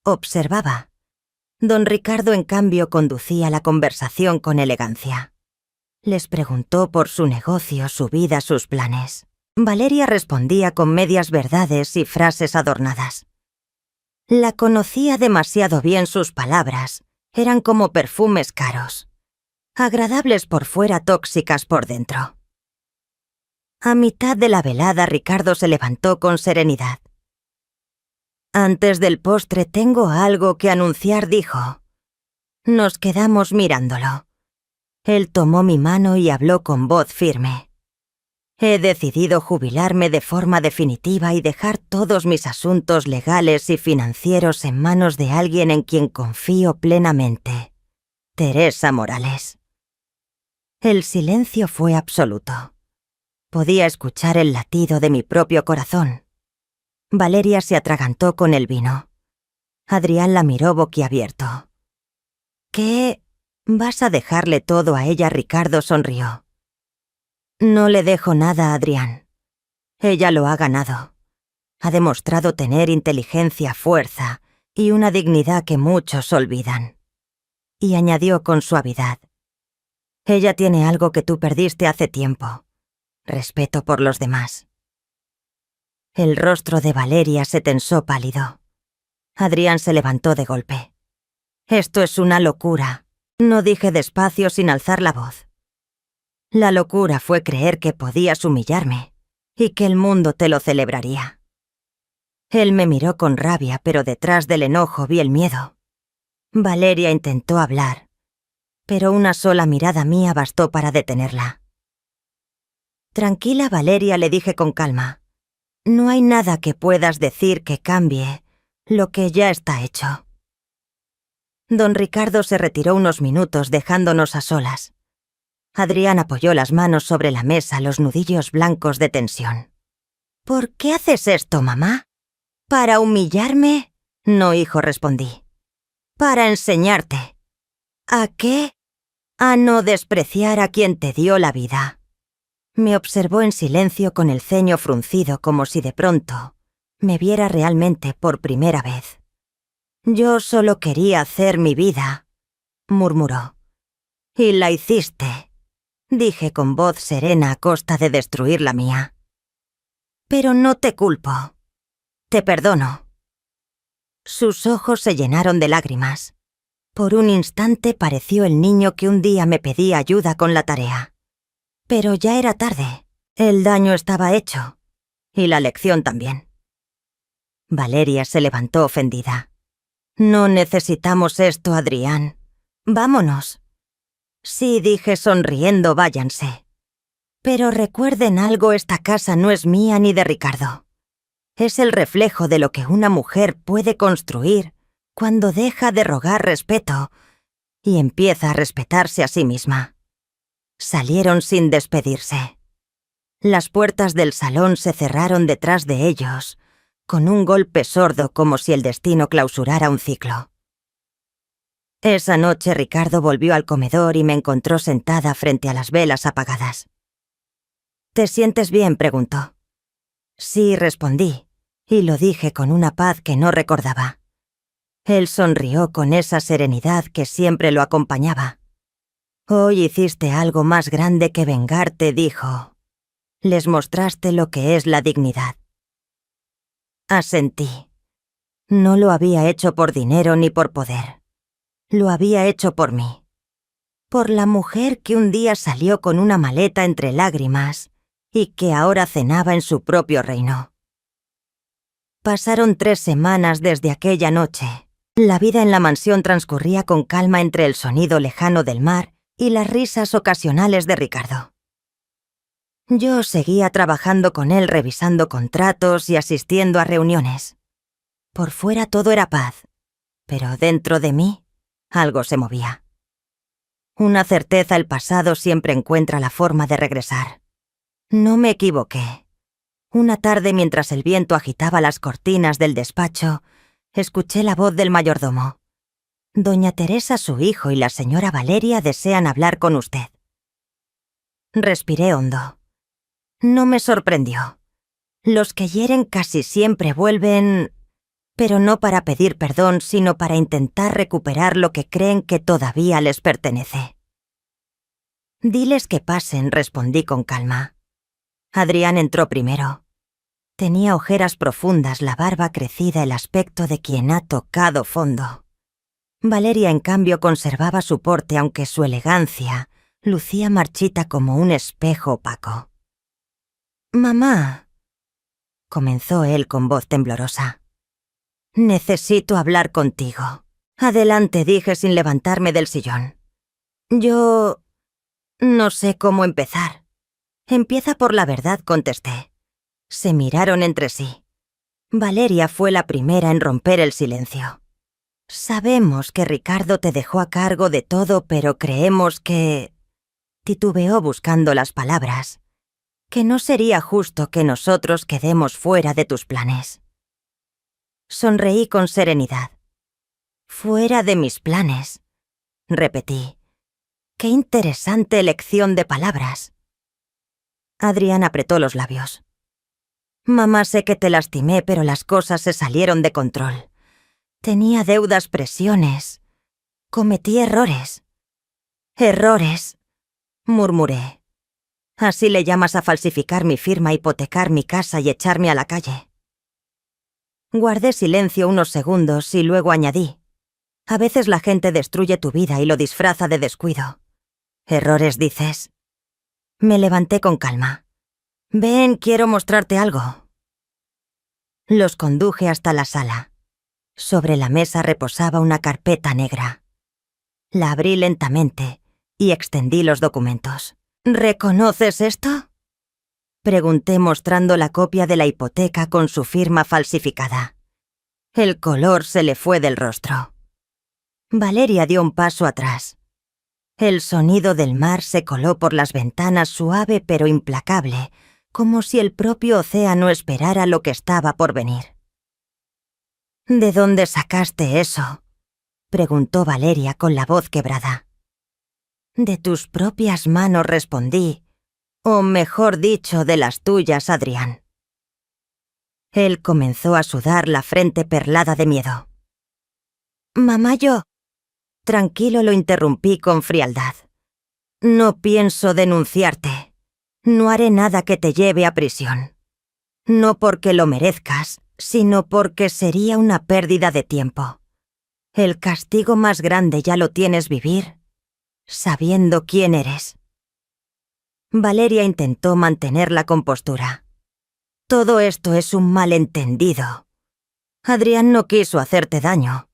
Observaba. Don Ricardo, en cambio, conducía la conversación con elegancia. Les preguntó por su negocio, su vida, sus planes. Valeria respondía con medias verdades y frases adornadas. La conocía demasiado bien, sus palabras eran como perfumes caros. Agradables por fuera, tóxicas por dentro. A mitad de la velada, Ricardo se levantó con serenidad. Antes del postre tengo algo que anunciar, dijo. Nos quedamos mirándolo. Él tomó mi mano y habló con voz firme. He decidido jubilarme de forma definitiva y dejar todos mis asuntos legales y financieros en manos de alguien en quien confío plenamente. Teresa Morales. El silencio fue absoluto. Podía escuchar el latido de mi propio corazón. Valeria se atragantó con el vino. Adrián la miró boquiabierto. ¿Qué? ¿Vas a dejarle todo a ella? Ricardo sonrió. No le dejo nada a Adrián. Ella lo ha ganado. Ha demostrado tener inteligencia, fuerza y una dignidad que muchos olvidan. Y añadió con suavidad. Ella tiene algo que tú perdiste hace tiempo. Respeto por los demás. El rostro de Valeria se tensó pálido. Adrián se levantó de golpe. Esto es una locura. No, dije despacio sin alzar la voz. La locura fue creer que podías humillarme y que el mundo te lo celebraría. Él me miró con rabia, pero detrás del enojo vi el miedo. Valeria intentó hablar, pero una sola mirada mía bastó para detenerla. Tranquila, Valeria, le dije con calma. No hay nada que puedas decir que cambie lo que ya está hecho. Don Ricardo se retiró unos minutos dejándonos a solas. Adrián apoyó las manos sobre la mesa, los nudillos blancos de tensión. ¿Por qué haces esto, mamá? ¿Para humillarme? No, hijo, respondí. Para enseñarte. ¿A qué? A no despreciar a quien te dio la vida. Me observó en silencio con el ceño fruncido, como si de pronto me viera realmente por primera vez. Yo solo quería hacer mi vida, murmuró. Y la hiciste, dije con voz serena a costa de destruir la mía. Pero no te culpo. Te perdono. Sus ojos se llenaron de lágrimas. Por un instante pareció el niño que un día me pedía ayuda con la tarea. Pero ya era tarde. El daño estaba hecho. Y la lección también. Valeria se levantó ofendida. No necesitamos esto, Adrián. Vámonos. Sí, dije sonriendo, váyanse. Pero recuerden algo, esta casa no es mía ni de Ricardo. Es el reflejo de lo que una mujer puede construir cuando deja de rogar respeto y empieza a respetarse a sí misma. Salieron sin despedirse. Las puertas del salón se cerraron detrás de ellos, con un golpe sordo como si el destino clausurara un ciclo. Esa noche Ricardo volvió al comedor y me encontró sentada frente a las velas apagadas. ¿Te sientes bien?, preguntó. Sí, respondí, y lo dije con una paz que no recordaba. Él sonrió con esa serenidad que siempre lo acompañaba. Hoy hiciste algo más grande que vengarte, dijo. Les mostraste lo que es la dignidad. Asentí. No lo había hecho por dinero ni por poder. Lo había hecho por mí. Por la mujer que un día salió con una maleta entre lágrimas y que ahora cenaba en su propio reino. Pasaron 3 semanas desde aquella noche. La vida en la mansión transcurría con calma entre el sonido lejano del mar y las risas ocasionales de Ricardo. Yo seguía trabajando con él, revisando contratos y asistiendo a reuniones. Por fuera todo era paz, pero dentro de mí algo se movía. Una certeza: el pasado siempre encuentra la forma de regresar. No me equivoqué. Una tarde, mientras el viento agitaba las cortinas del despacho, escuché la voz del mayordomo. Doña Teresa, su hijo, y la señora Valeria desean hablar con usted. Respiré hondo. No me sorprendió. Los que hieren casi siempre vuelven, pero no para pedir perdón, sino para intentar recuperar lo que creen que todavía les pertenece. Diles que pasen, respondí con calma. Adrián entró primero. Tenía ojeras profundas, la barba crecida, el aspecto de quien ha tocado fondo. Valeria, en cambio, conservaba su porte, aunque su elegancia lucía marchita como un espejo opaco. «Mamá», comenzó él con voz temblorosa. «Necesito hablar contigo». «Adelante», dije sin levantarme del sillón. «Yo no sé cómo empezar». «Empieza por la verdad», contesté. Se miraron entre sí. Valeria fue la primera en romper el silencio. «Sabemos que Ricardo te dejó a cargo de todo, pero creemos que...» Titubeó buscando las palabras. «Que no sería justo que nosotros quedemos fuera de tus planes». Sonreí con serenidad. «Fuera de mis planes», repetí. «Qué interesante elección de palabras». Adrián apretó los labios. «Mamá, sé que te lastimé, pero las cosas se salieron de control. Tenía deudas, presiones. Cometí errores». «Errores», murmuré. «Así le llamas a falsificar mi firma, hipotecar mi casa y echarme a la calle». Guardé silencio unos segundos y luego añadí. «A veces la gente destruye tu vida y lo disfraza de descuido». «¿Errores, dices?» Me levanté con calma. «Ven, quiero mostrarte algo». Los conduje hasta la sala. Sobre la mesa reposaba una carpeta negra. La abrí lentamente y extendí los documentos. «¿Reconoces esto?», pregunté mostrando la copia de la hipoteca con su firma falsificada. El color se le fue del rostro. Valeria dio un paso atrás. El sonido del mar se coló por las ventanas, suave pero implacable, como si el propio océano esperara lo que estaba por venir. «¿De dónde sacaste eso?», preguntó Valeria con la voz quebrada. «De tus propias manos», respondí, «o mejor dicho, de las tuyas, Adrián». Él comenzó a sudar, la frente perlada de miedo. «Mamá, yo...» Tranquilo, lo interrumpí con frialdad. «No pienso denunciarte. No haré nada que te lleve a prisión. No porque lo merezcas, sino porque sería una pérdida de tiempo. El castigo más grande ya lo tienes: vivir sabiendo quién eres». Valeria intentó mantener la compostura. «Todo esto es un malentendido. Adrián no quiso hacerte daño».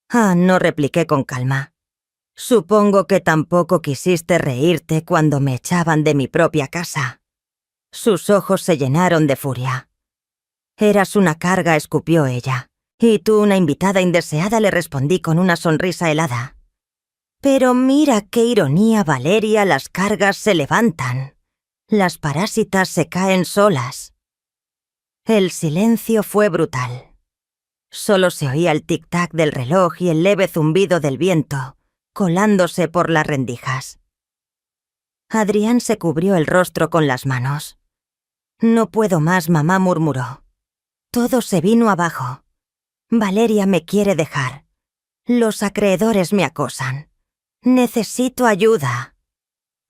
«Ah, no», repliqué con calma. «Supongo que tampoco quisiste reírte cuando me echaban de mi propia casa». Sus ojos se llenaron de furia. «Eras una carga», escupió ella. «Y tú una invitada indeseada», le respondí con una sonrisa helada. «Pero mira qué ironía, Valeria, las cargas se levantan. Las parásitas se caen solas». El silencio fue brutal. Solo se oía el tic-tac del reloj y el leve zumbido del viento, colándose por las rendijas. Adrián se cubrió el rostro con las manos. «No puedo más, mamá», murmuró. «Todo se vino abajo. Valeria me quiere dejar. Los acreedores me acosan. Necesito ayuda».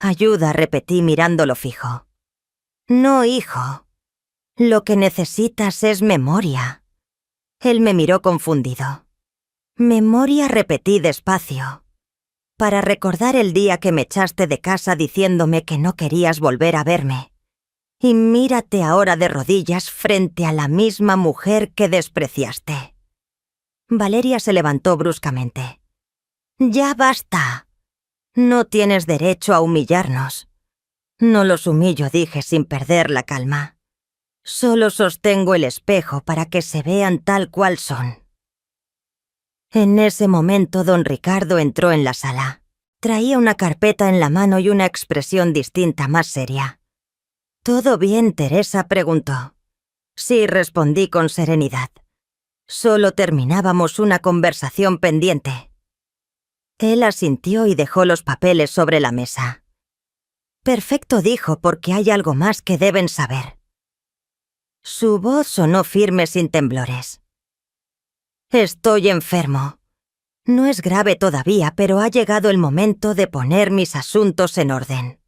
«Ayuda», repetí mirándolo fijo. «No, hijo. Lo que necesitas es memoria. Él me miró confundido. Memoria, repetí despacio. Para recordar el día que me echaste de casa diciéndome que no querías volver a verme. Y mírate ahora de rodillas frente a la misma mujer que despreciaste. Valeria se levantó bruscamente. Ya basta. No tienes derecho a humillarnos. No los humillo, dije sin perder la calma. Solo sostengo el espejo para que se vean tal cual son. En ese momento don Ricardo entró en la sala. Traía una carpeta en la mano y una expresión distinta, más seria. ¿Todo bien, Teresa?, preguntó. Sí, respondí con serenidad. Solo terminábamos una conversación pendiente. Él asintió y dejó los papeles sobre la mesa. Perfecto, dijo, porque hay algo más que deben saber. Su voz sonó firme sin temblores. Estoy enfermo. No es grave todavía, pero ha llegado el momento de poner mis asuntos en orden.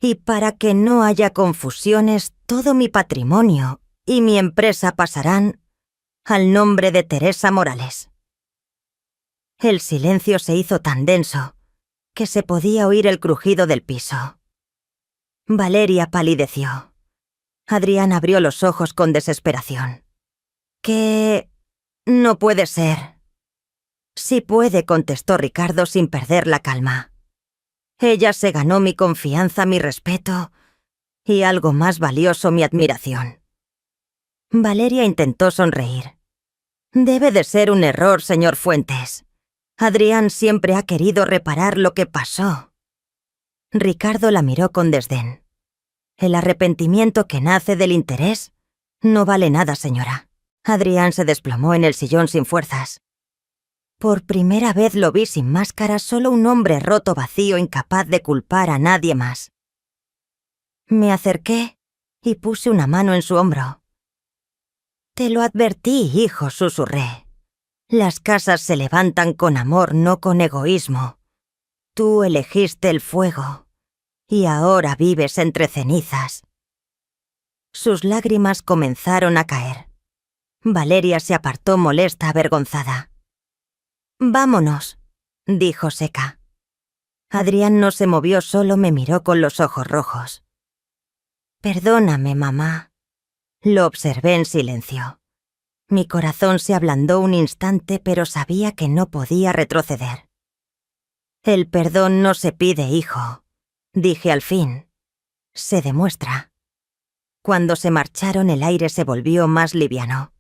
Y para que no haya confusiones, todo mi patrimonio y mi empresa pasarán al nombre de Teresa Morales. El silencio se hizo tan denso que se podía oír el crujido del piso. Valeria palideció. Adrián abrió los ojos con desesperación. ¿Qué? No puede ser. Sí puede, contestó Ricardo sin perder la calma. Ella se ganó mi confianza, mi respeto y algo más valioso, mi admiración. Valeria intentó sonreír. Debe de ser un error, señor Fuentes. Adrián siempre ha querido reparar lo que pasó. Ricardo la miró con desdén. El arrepentimiento que nace del interés no vale nada, señora. Adrián se desplomó en el sillón sin fuerzas. Por primera vez lo vi sin máscara, solo un hombre roto, vacío, incapaz de culpar a nadie más. Me acerqué y puse una mano en su hombro. Te lo advertí, hijo, susurré. Las casas se levantan con amor, no con egoísmo. Tú elegiste el fuego y ahora vives entre cenizas. Sus lágrimas comenzaron a caer. Valeria se apartó molesta, avergonzada. Vámonos, dijo seca. Adrián no se movió, solo me miró con los ojos rojos. Perdóname, mamá. Lo observé en silencio. Mi corazón se ablandó un instante, pero sabía que no podía retroceder. El perdón no se pide, hijo, dije al fin. Se demuestra. Cuando se marcharon, el aire se volvió más liviano.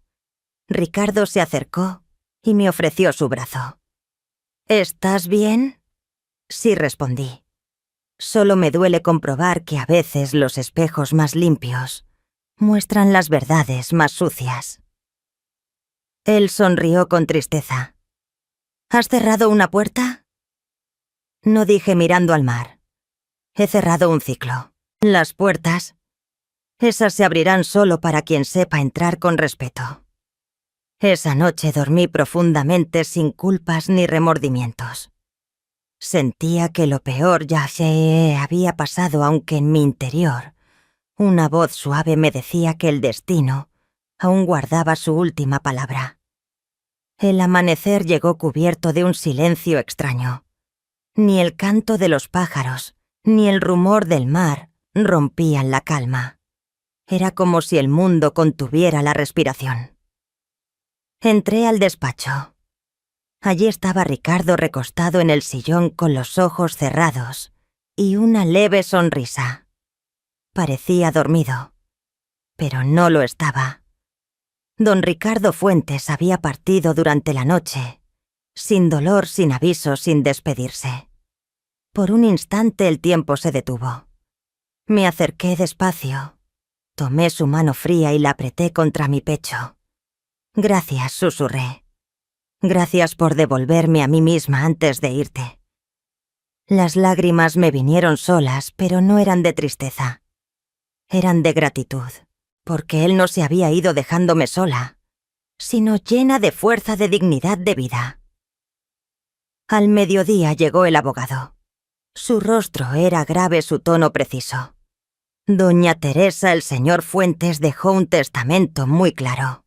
Ricardo se acercó y me ofreció su brazo. ¿Estás bien? Sí, respondí. Solo me duele comprobar que a veces los espejos más limpios muestran las verdades más sucias. Él sonrió con tristeza. ¿Has cerrado una puerta? No, dije mirando al mar. He cerrado un ciclo. Las puertas, esas se abrirán solo para quien sepa entrar con respeto. Esa noche dormí profundamente, sin culpas ni remordimientos. Sentía que lo peor ya se había pasado, aunque en mi interior una voz suave me decía que el destino aún guardaba su última palabra. El amanecer llegó cubierto de un silencio extraño. Ni el canto de los pájaros, ni el rumor del mar rompían la calma. Era como si el mundo contuviera la respiración. Entré al despacho. Allí estaba Ricardo recostado en el sillón con los ojos cerrados y una leve sonrisa. Parecía dormido, pero no lo estaba. Don Ricardo Fuentes había partido durante la noche, sin dolor, sin aviso, sin despedirse. Por un instante el tiempo se detuvo. Me acerqué despacio, tomé su mano fría y la apreté contra mi pecho. Gracias, susurré. Gracias por devolverme a mí misma antes de irte. Las lágrimas me vinieron solas, pero no eran de tristeza. Eran de gratitud, porque él no se había ido dejándome sola, sino llena de fuerza, de dignidad, de vida. Al mediodía llegó el abogado. Su rostro era grave, su tono preciso. Doña Teresa, el señor Fuentes dejó un testamento muy claro.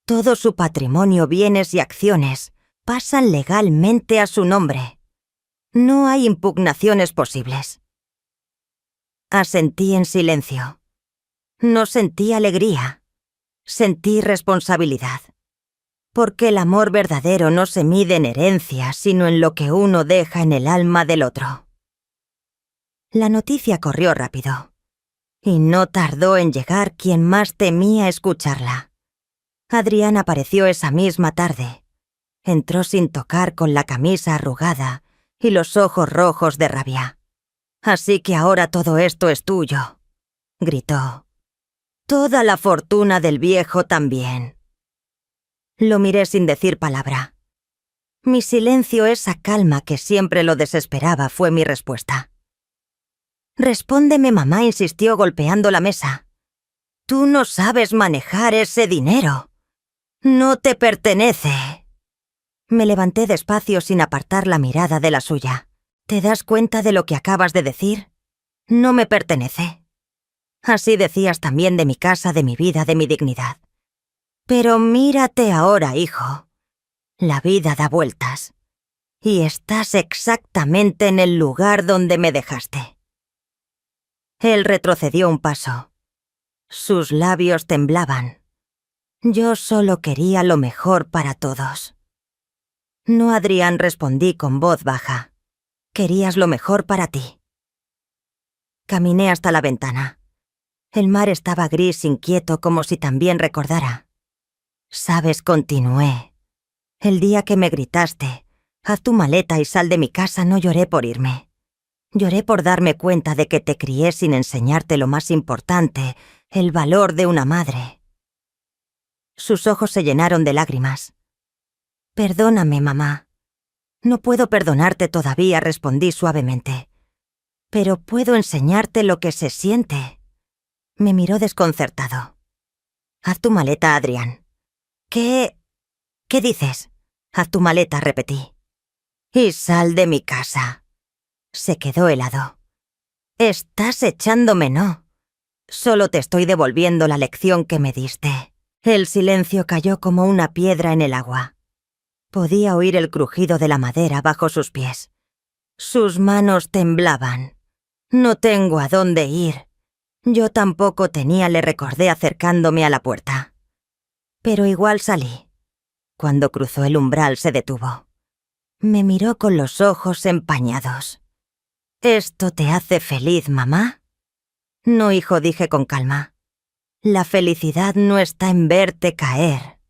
Todo su patrimonio, bienes y acciones pasan legalmente a su nombre. No hay impugnaciones posibles. Asentí en silencio. No sentí alegría. Sentí responsabilidad. Porque el amor verdadero no se mide en herencia, sino en lo que uno deja en el alma del otro. La noticia corrió rápido. Y no tardó en llegar quien más temía escucharla. Adrián apareció esa misma tarde. Entró sin tocar, con la camisa arrugada y los ojos rojos de rabia. «Así que ahora todo esto es tuyo», gritó. «Toda la fortuna del viejo también». Lo miré sin decir palabra. Mi silencio, esa calma que siempre lo desesperaba, fue mi respuesta. «Respóndeme, mamá», insistió golpeando la mesa. «Tú no sabes manejar ese dinero. No te pertenece». Me levanté despacio sin apartar la mirada de la suya. ¿Te das cuenta de lo que acabas de decir? No me pertenece. Así decías también de mi casa, de mi vida, de mi dignidad. Pero mírate ahora, hijo. La vida da vueltas. Y estás exactamente en el lugar donde me dejaste. Él retrocedió un paso. Sus labios temblaban. Yo solo quería lo mejor para todos. No, Adrián, respondí con voz baja. Querías lo mejor para ti. Caminé hasta la ventana. El mar estaba gris, inquieto, como si también recordara. «Sabes», continué, «el día que me gritaste, haz tu maleta y sal de mi casa, no lloré por irme. Lloré por darme cuenta de que te crié sin enseñarte lo más importante, el valor de una madre». Sus ojos se llenaron de lágrimas. «Perdóname, mamá». «No puedo perdonarte todavía», respondí suavemente. «Pero puedo enseñarte lo que se siente». Me miró desconcertado. «Haz tu maleta, Adrián». «¿Qué dices?» «Haz tu maleta», repetí. «Y sal de mi casa». Se quedó helado. «Estás echándome, ¿no? Solo te estoy devolviendo la lección que me diste». El silencio cayó como una piedra en el agua. Podía oír el crujido de la madera bajo sus pies. Sus manos temblaban. «No tengo a dónde ir». «Yo tampoco tenía», le recordé acercándome a la puerta. Pero igual salí. Cuando cruzó el umbral se detuvo. Me miró con los ojos empañados. «¿Esto te hace feliz, mamá?» «No, hijo», dije con calma. «La felicidad no está en verte caer,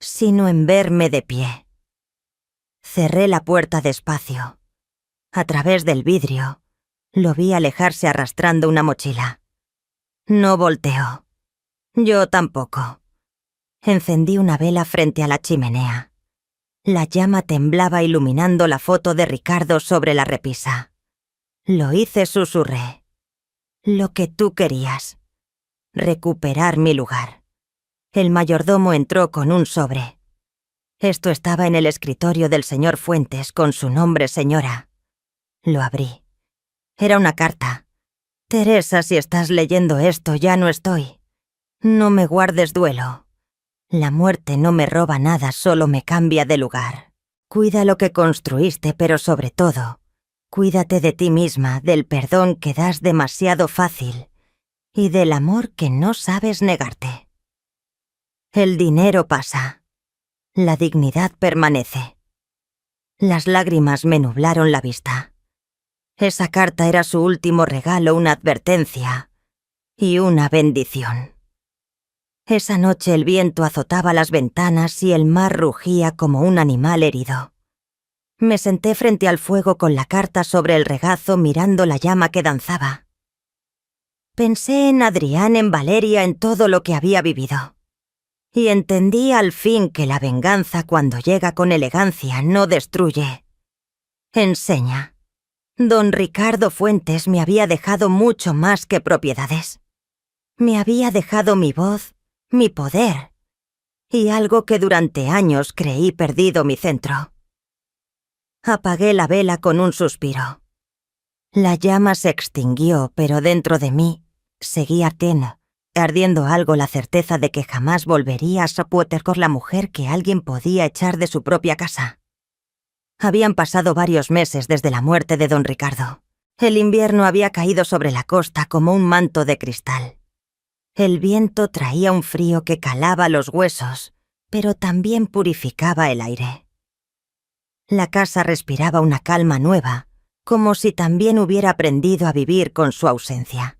sino en verme de pie». Cerré la puerta despacio. A través del vidrio, lo vi alejarse arrastrando una mochila. No volteó. Yo tampoco. Encendí una vela frente a la chimenea. La llama temblaba iluminando la foto de Ricardo sobre la repisa. Lo hice, susurré. «Lo que tú querías. Recuperar mi lugar». El mayordomo entró con un sobre. Esto estaba en el escritorio del señor Fuentes, con su nombre, señora. Lo abrí. Era una carta. «Teresa, si estás leyendo esto, ya no estoy. No me guardes duelo. La muerte no me roba nada, solo me cambia de lugar. Cuida lo que construiste, pero sobre todo, cuídate de ti misma, del perdón que das demasiado fácil y del amor que no sabes negarte. El dinero pasa. La dignidad permanece». Las lágrimas me nublaron la vista. Esa carta era su último regalo, una advertencia y una bendición. Esa noche el viento azotaba las ventanas y el mar rugía como un animal herido. Me senté frente al fuego con la carta sobre el regazo, mirando la llama que danzaba. Pensé en Adrián, en Valeria, en todo lo que había vivido. Y entendí al fin que la venganza, cuando llega con elegancia, no destruye, enseña. Don Ricardo Fuentes me había dejado mucho más que propiedades. Me había dejado mi voz, mi poder, y algo que durante años creí perdido, mi centro. Apagué la vela con un suspiro. La llama se extinguió, pero dentro de mí seguía tenue, ardiendo algo la certeza de que jamás volvería a Sopwether con la mujer que alguien podía echar de su propia casa. Habían pasado varios meses desde la muerte de don Ricardo. El invierno había caído sobre la costa como un manto de cristal. El viento traía un frío que calaba los huesos, pero también purificaba el aire. La casa respiraba una calma nueva, como si también hubiera aprendido a vivir con su ausencia.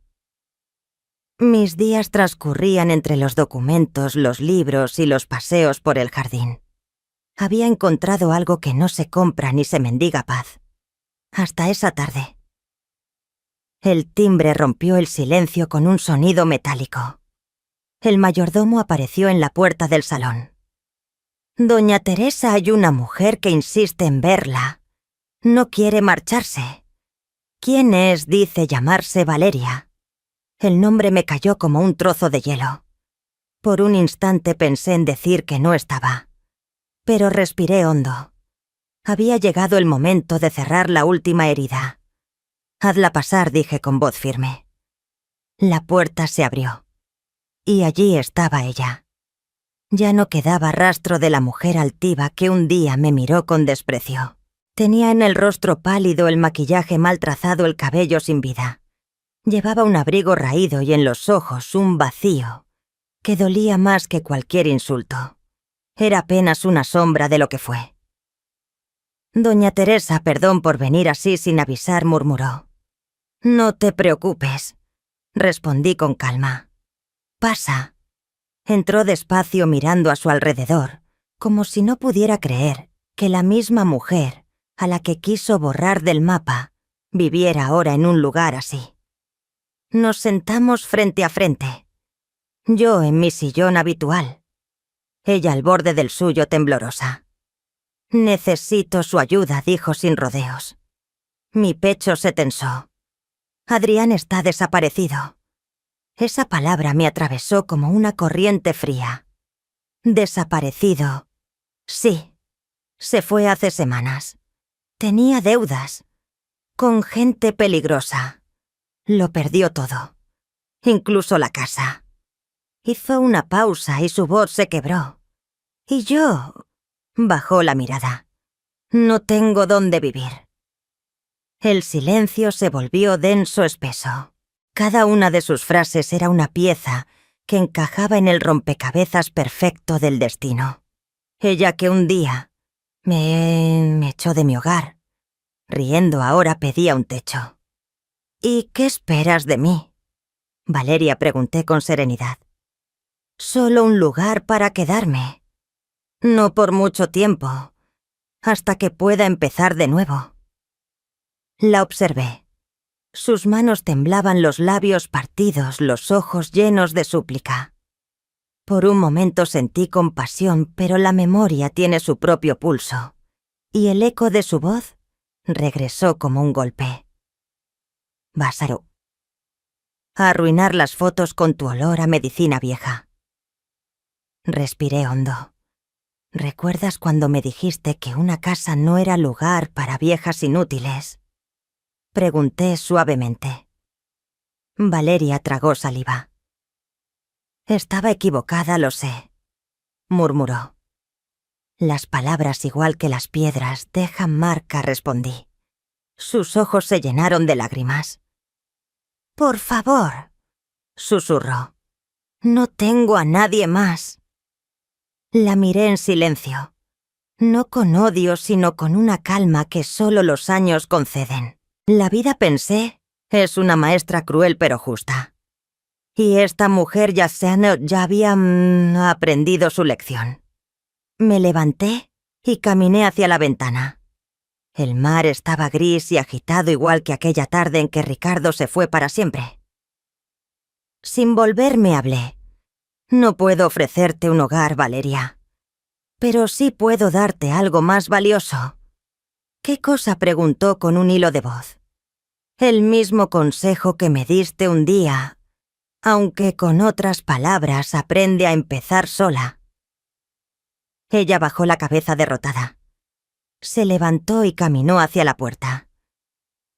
Mis días transcurrían entre los documentos, los libros y los paseos por el jardín. Había encontrado algo que no se compra ni se mendiga paz. Hasta esa tarde. El timbre rompió el silencio con un sonido metálico. El mayordomo apareció en la puerta del salón. Doña Teresa, hay una mujer que insiste en verla. No quiere marcharse. ¿Quién es? Dice llamarse Valeria. El nombre me cayó como un trozo de hielo. Por un instante pensé en decir que no estaba. Pero respiré hondo. Había llegado el momento de cerrar la última herida. «Hazla pasar», dije con voz firme. La puerta se abrió. Y allí estaba ella. Ya no quedaba rastro de la mujer altiva que un día me miró con desprecio. Tenía en el rostro pálido, el maquillaje mal trazado, el cabello sin vida. Llevaba un abrigo raído y en los ojos un vacío que dolía más que cualquier insulto. Era apenas una sombra de lo que fue. «Doña Teresa, perdón por venir así sin avisar», murmuró. «No te preocupes», respondí con calma. «Pasa». Entró despacio mirando a su alrededor, como si no pudiera creer que la misma mujer a la que quiso borrar del mapa viviera ahora en un lugar así. Nos sentamos frente a frente. Yo en mi sillón habitual. Ella al borde del suyo, temblorosa. «Necesito su ayuda», dijo sin rodeos. Mi pecho se tensó. «Adrián está desaparecido». Esa palabra me atravesó como una corriente fría. Desaparecido. Sí. Se fue hace semanas. Tenía deudas. Con gente peligrosa. Lo perdió todo. Incluso la casa. Hizo una pausa y su voz se quebró. Y yo... Bajó la mirada. «No tengo dónde vivir». El silencio se volvió denso, espeso. Cada una de sus frases era una pieza que encajaba en el rompecabezas perfecto del destino. Ella que un día me echó de mi hogar. Riendo ahora pedía un techo. «¿Y qué esperas de mí?», Valeria, pregunté con serenidad. «Solo un lugar para quedarme. No por mucho tiempo, hasta que pueda empezar de nuevo». La observé. Sus manos temblaban, los labios partidos, los ojos llenos de súplica. Por un momento sentí compasión, pero la memoria tiene su propio pulso, y el eco de su voz regresó como un golpe. «Básaro. A arruinar las fotos con tu olor a medicina vieja». Respiré hondo. «¿Recuerdas cuando me dijiste que una casa no era lugar para viejas inútiles?», pregunté suavemente. Valeria tragó saliva. «Estaba equivocada, lo sé», murmuró. «Las palabras, igual que las piedras, dejan marca», respondí. Sus ojos se llenaron de lágrimas. «Por favor», susurró. «No tengo a nadie más». La miré en silencio, no con odio, sino con una calma que solo los años conceden. La vida, pensé, es una maestra cruel pero justa. Y esta mujer ya había aprendido su lección. Me levanté y caminé hacia la ventana. El mar estaba gris y agitado, igual que aquella tarde en que Ricardo se fue para siempre. Sin volverme hablé. «No puedo ofrecerte un hogar, Valeria. Pero sí puedo darte algo más valioso». «¿Qué cosa?», preguntó con un hilo de voz. «El mismo consejo que me diste un día, aunque con otras palabras, aprende a empezar sola». Ella bajó la cabeza derrotada. Se levantó y caminó hacia la puerta.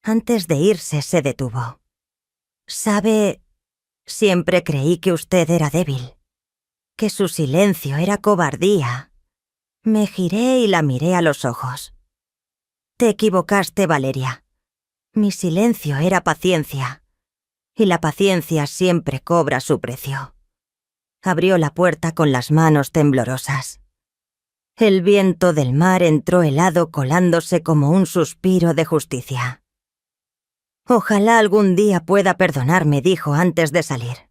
Antes de irse se detuvo. «¿Sabe? Siempre creí que usted era débil, que su silencio era cobardía. Me giré y la miré a los ojos. Te equivocaste, Valeria. Mi silencio era paciencia, y la paciencia siempre cobra su precio. Abrió la puerta con las manos temblorosas. El viento del mar entró helado colándose como un suspiro de justicia. Ojalá algún día pueda perdonarme, dijo antes de salir.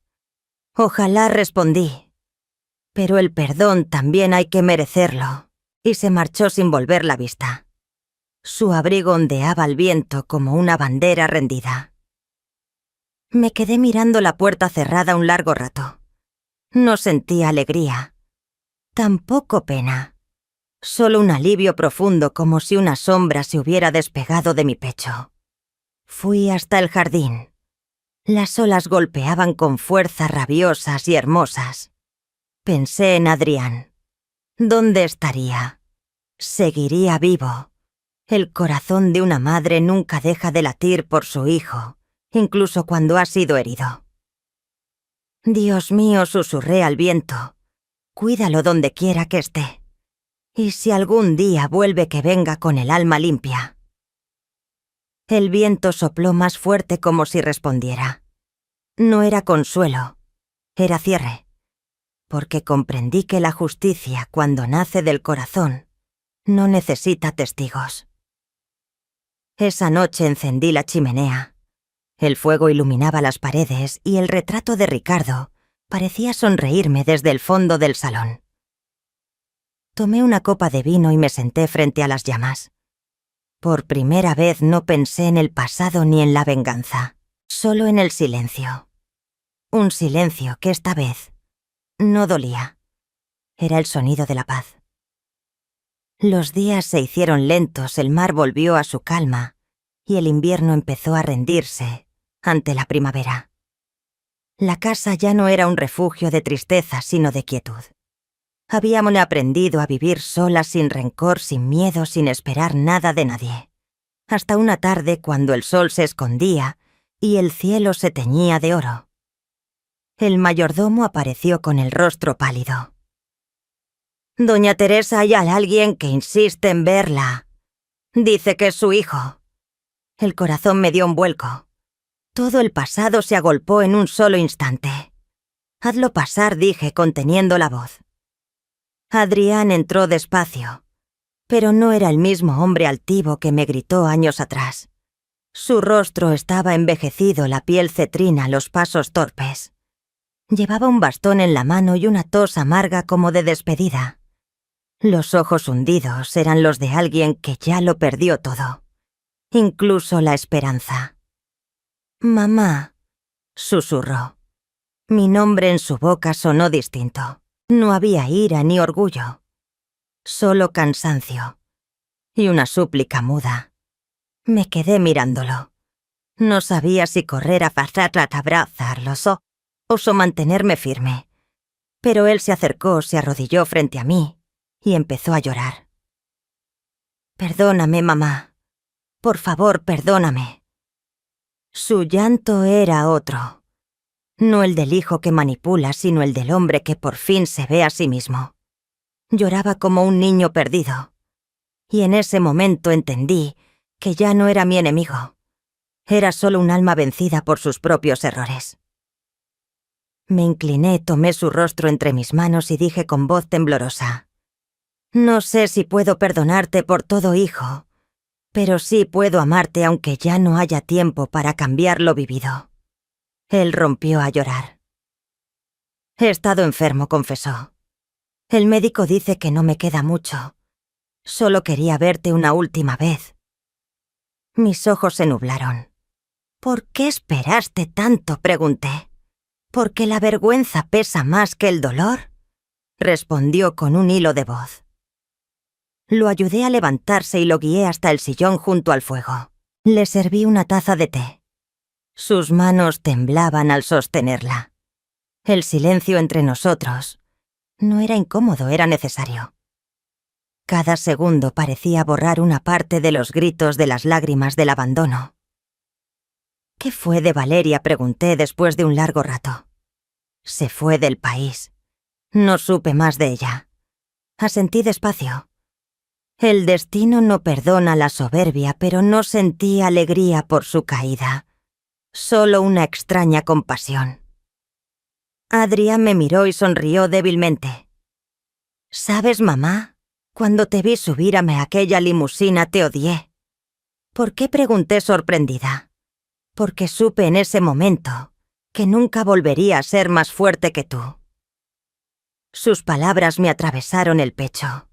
Ojalá, respondí. Pero el perdón también hay que merecerlo, y se marchó sin volver la vista. Su abrigo ondeaba al viento como una bandera rendida. Me quedé mirando la puerta cerrada un largo rato. No sentía alegría, tampoco pena, solo un alivio profundo como si una sombra se hubiera despegado de mi pecho. Fui hasta el jardín. Las olas golpeaban con fuerza rabiosas y hermosas. Pensé en Adrián. ¿Dónde estaría? Seguiría vivo. El corazón de una madre nunca deja de latir por su hijo, incluso cuando ha sido herido. Dios mío, susurré al viento. Cuídalo donde quiera que esté. Y si algún día vuelve, que venga con el alma limpia. El viento sopló más fuerte como si respondiera. No era consuelo, era cierre. Porque comprendí que la justicia, cuando nace del corazón, no necesita testigos. Esa noche encendí la chimenea. El fuego iluminaba las paredes y el retrato de Ricardo parecía sonreírme desde el fondo del salón. Tomé una copa de vino y me senté frente a las llamas. Por primera vez no pensé en el pasado ni en la venganza, solo en el silencio. Un silencio que esta vez no dolía. Era el sonido de la paz. Los días se hicieron lentos, el mar volvió a su calma y el invierno empezó a rendirse ante la primavera. La casa ya no era un refugio de tristeza, sino de quietud. Habíamos aprendido a vivir solas, sin rencor, sin miedo, sin esperar nada de nadie. Hasta una tarde, cuando el sol se escondía y el cielo se teñía de oro. El mayordomo apareció con el rostro pálido. «Doña Teresa, hay alguien que insiste en verla. Dice que es su hijo». El corazón me dio un vuelco. Todo el pasado se agolpó en un solo instante. «Hazlo pasar», dije, conteniendo la voz. Adrián entró despacio, pero no era el mismo hombre altivo que me gritó años atrás. Su rostro estaba envejecido, la piel cetrina, los pasos torpes. Llevaba un bastón en la mano y una tos amarga como de despedida. Los ojos hundidos eran los de alguien que ya lo perdió todo, incluso la esperanza. «Mamá», susurró. Mi nombre en su boca sonó distinto. No había ira ni orgullo, solo cansancio y una súplica muda. Me quedé mirándolo. No sabía si correr a abrazarlos o mantenerme firme. Pero él se acercó, se arrodilló frente a mí y empezó a llorar. «Perdóname, mamá. Por favor, perdóname». Su llanto era otro. No el del hijo que manipula, sino el del hombre que por fin se ve a sí mismo. Lloraba como un niño perdido. Y en ese momento entendí que ya no era mi enemigo. Era solo un alma vencida por sus propios errores. Me incliné, tomé su rostro entre mis manos y dije con voz temblorosa: «No sé si puedo perdonarte por todo, hijo, pero sí puedo amarte aunque ya no haya tiempo para cambiar lo vivido». Él rompió a llorar. «He estado enfermo», confesó. «El médico dice que no me queda mucho. Solo quería verte una última vez». Mis ojos se nublaron. «¿Por qué esperaste tanto?», pregunté. «¿Porque la vergüenza pesa más que el dolor?», respondió con un hilo de voz. Lo ayudé a levantarse y lo guié hasta el sillón junto al fuego. Le serví una taza de té. Sus manos temblaban al sostenerla. El silencio entre nosotros no era incómodo, era necesario. Cada segundo parecía borrar una parte de los gritos, de las lágrimas, del abandono. ¿Qué fue de Valeria?, pregunté después de un largo rato. Se fue del país. No supe más de ella. Asentí despacio. El destino no perdona la soberbia, pero no sentí alegría por su caída. Solo una extraña compasión. Adrián me miró y sonrió débilmente. ¿Sabes, mamá? Cuando te vi subirme a aquella limusina te odié. ¿Por qué?, pregunté sorprendida. Porque supe en ese momento que nunca volvería a ser más fuerte que tú. Sus palabras me atravesaron el pecho.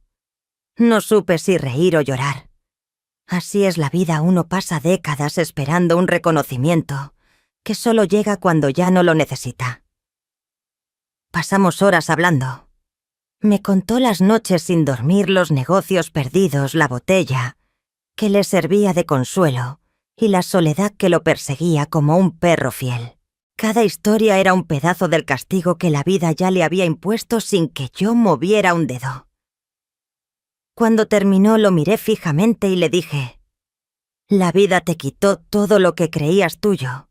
No supe si reír o llorar. Así es la vida, uno pasa décadas esperando un reconocimiento que solo llega cuando ya no lo necesita. Pasamos horas hablando. Me contó las noches sin dormir, los negocios perdidos, la botella, que le servía de consuelo, y la soledad que lo perseguía como un perro fiel. Cada historia era un pedazo del castigo que la vida ya le había impuesto sin que yo moviera un dedo. Cuando terminó lo miré fijamente y le dije: la vida te quitó todo lo que creías tuyo,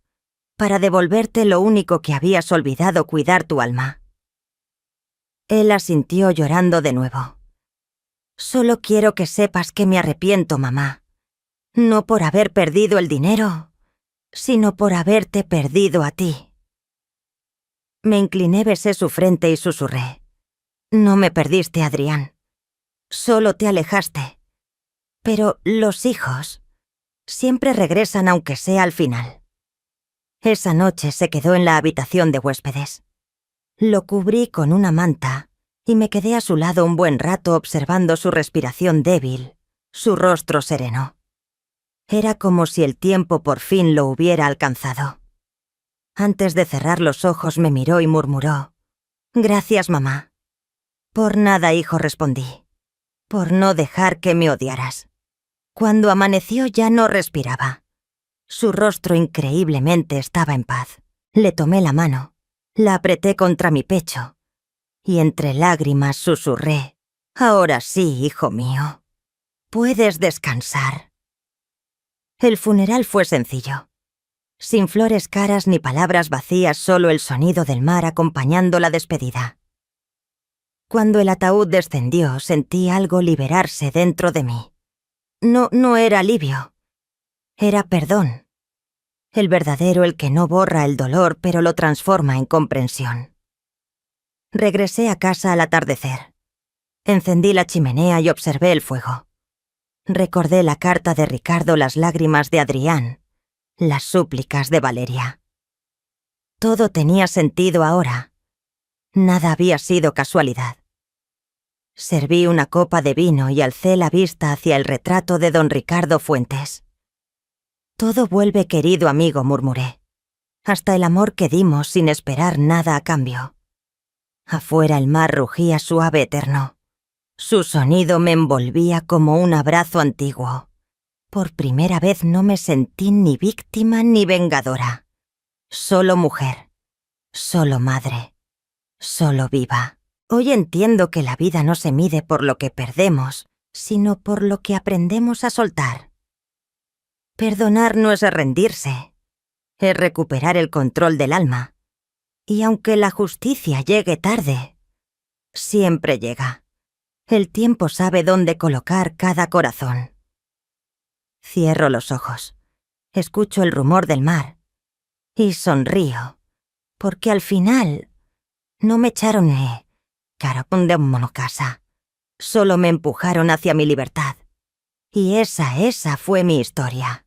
para devolverte lo único que habías olvidado, cuidar tu alma. Él asintió llorando de nuevo. Solo quiero que sepas que me arrepiento, mamá. No por haber perdido el dinero, sino por haberte perdido a ti. Me incliné, besé su frente y susurré: no me perdiste, Adrián. Solo te alejaste. Pero los hijos siempre regresan, aunque sea al final. Esa noche se quedó en la habitación de huéspedes. Lo cubrí con una manta y me quedé a su lado un buen rato observando su respiración débil, su rostro sereno. Era como si el tiempo por fin lo hubiera alcanzado. Antes de cerrar los ojos me miró y murmuró: gracias, mamá. Por nada, hijo, respondí. Por no dejar que me odiaras. Cuando amaneció ya no respiraba. Su rostro increíblemente estaba en paz. Le tomé la mano, la apreté contra mi pecho y entre lágrimas susurré: ahora sí, hijo mío. Puedes descansar. El funeral fue sencillo. Sin flores caras ni palabras vacías, solo el sonido del mar acompañando la despedida. Cuando el ataúd descendió, sentí algo liberarse dentro de mí. No era alivio. Era perdón. El verdadero, el que no borra el dolor, pero lo transforma en comprensión. Regresé a casa al atardecer. Encendí la chimenea y observé el fuego. Recordé la carta de Ricardo, las lágrimas de Adrián, las súplicas de Valeria. Todo tenía sentido ahora. Nada había sido casualidad. Serví una copa de vino y alcé la vista hacia el retrato de don Ricardo Fuentes. Todo vuelve, querido amigo, murmuré. Hasta el amor que dimos sin esperar nada a cambio. Afuera el mar rugía suave, eterno. Su sonido me envolvía como un abrazo antiguo. Por primera vez no me sentí ni víctima ni vengadora. Solo mujer. Solo madre. Solo viva. Hoy entiendo que la vida no se mide por lo que perdemos, sino por lo que aprendemos a soltar. Perdonar no es rendirse, es recuperar el control del alma. Y aunque la justicia llegue tarde, siempre llega. El tiempo sabe dónde colocar cada corazón. Cierro los ojos, escucho el rumor del mar y sonrío, porque al final no me echaron carapón de monocasa, solo me empujaron hacia mi libertad. Y esa fue mi historia.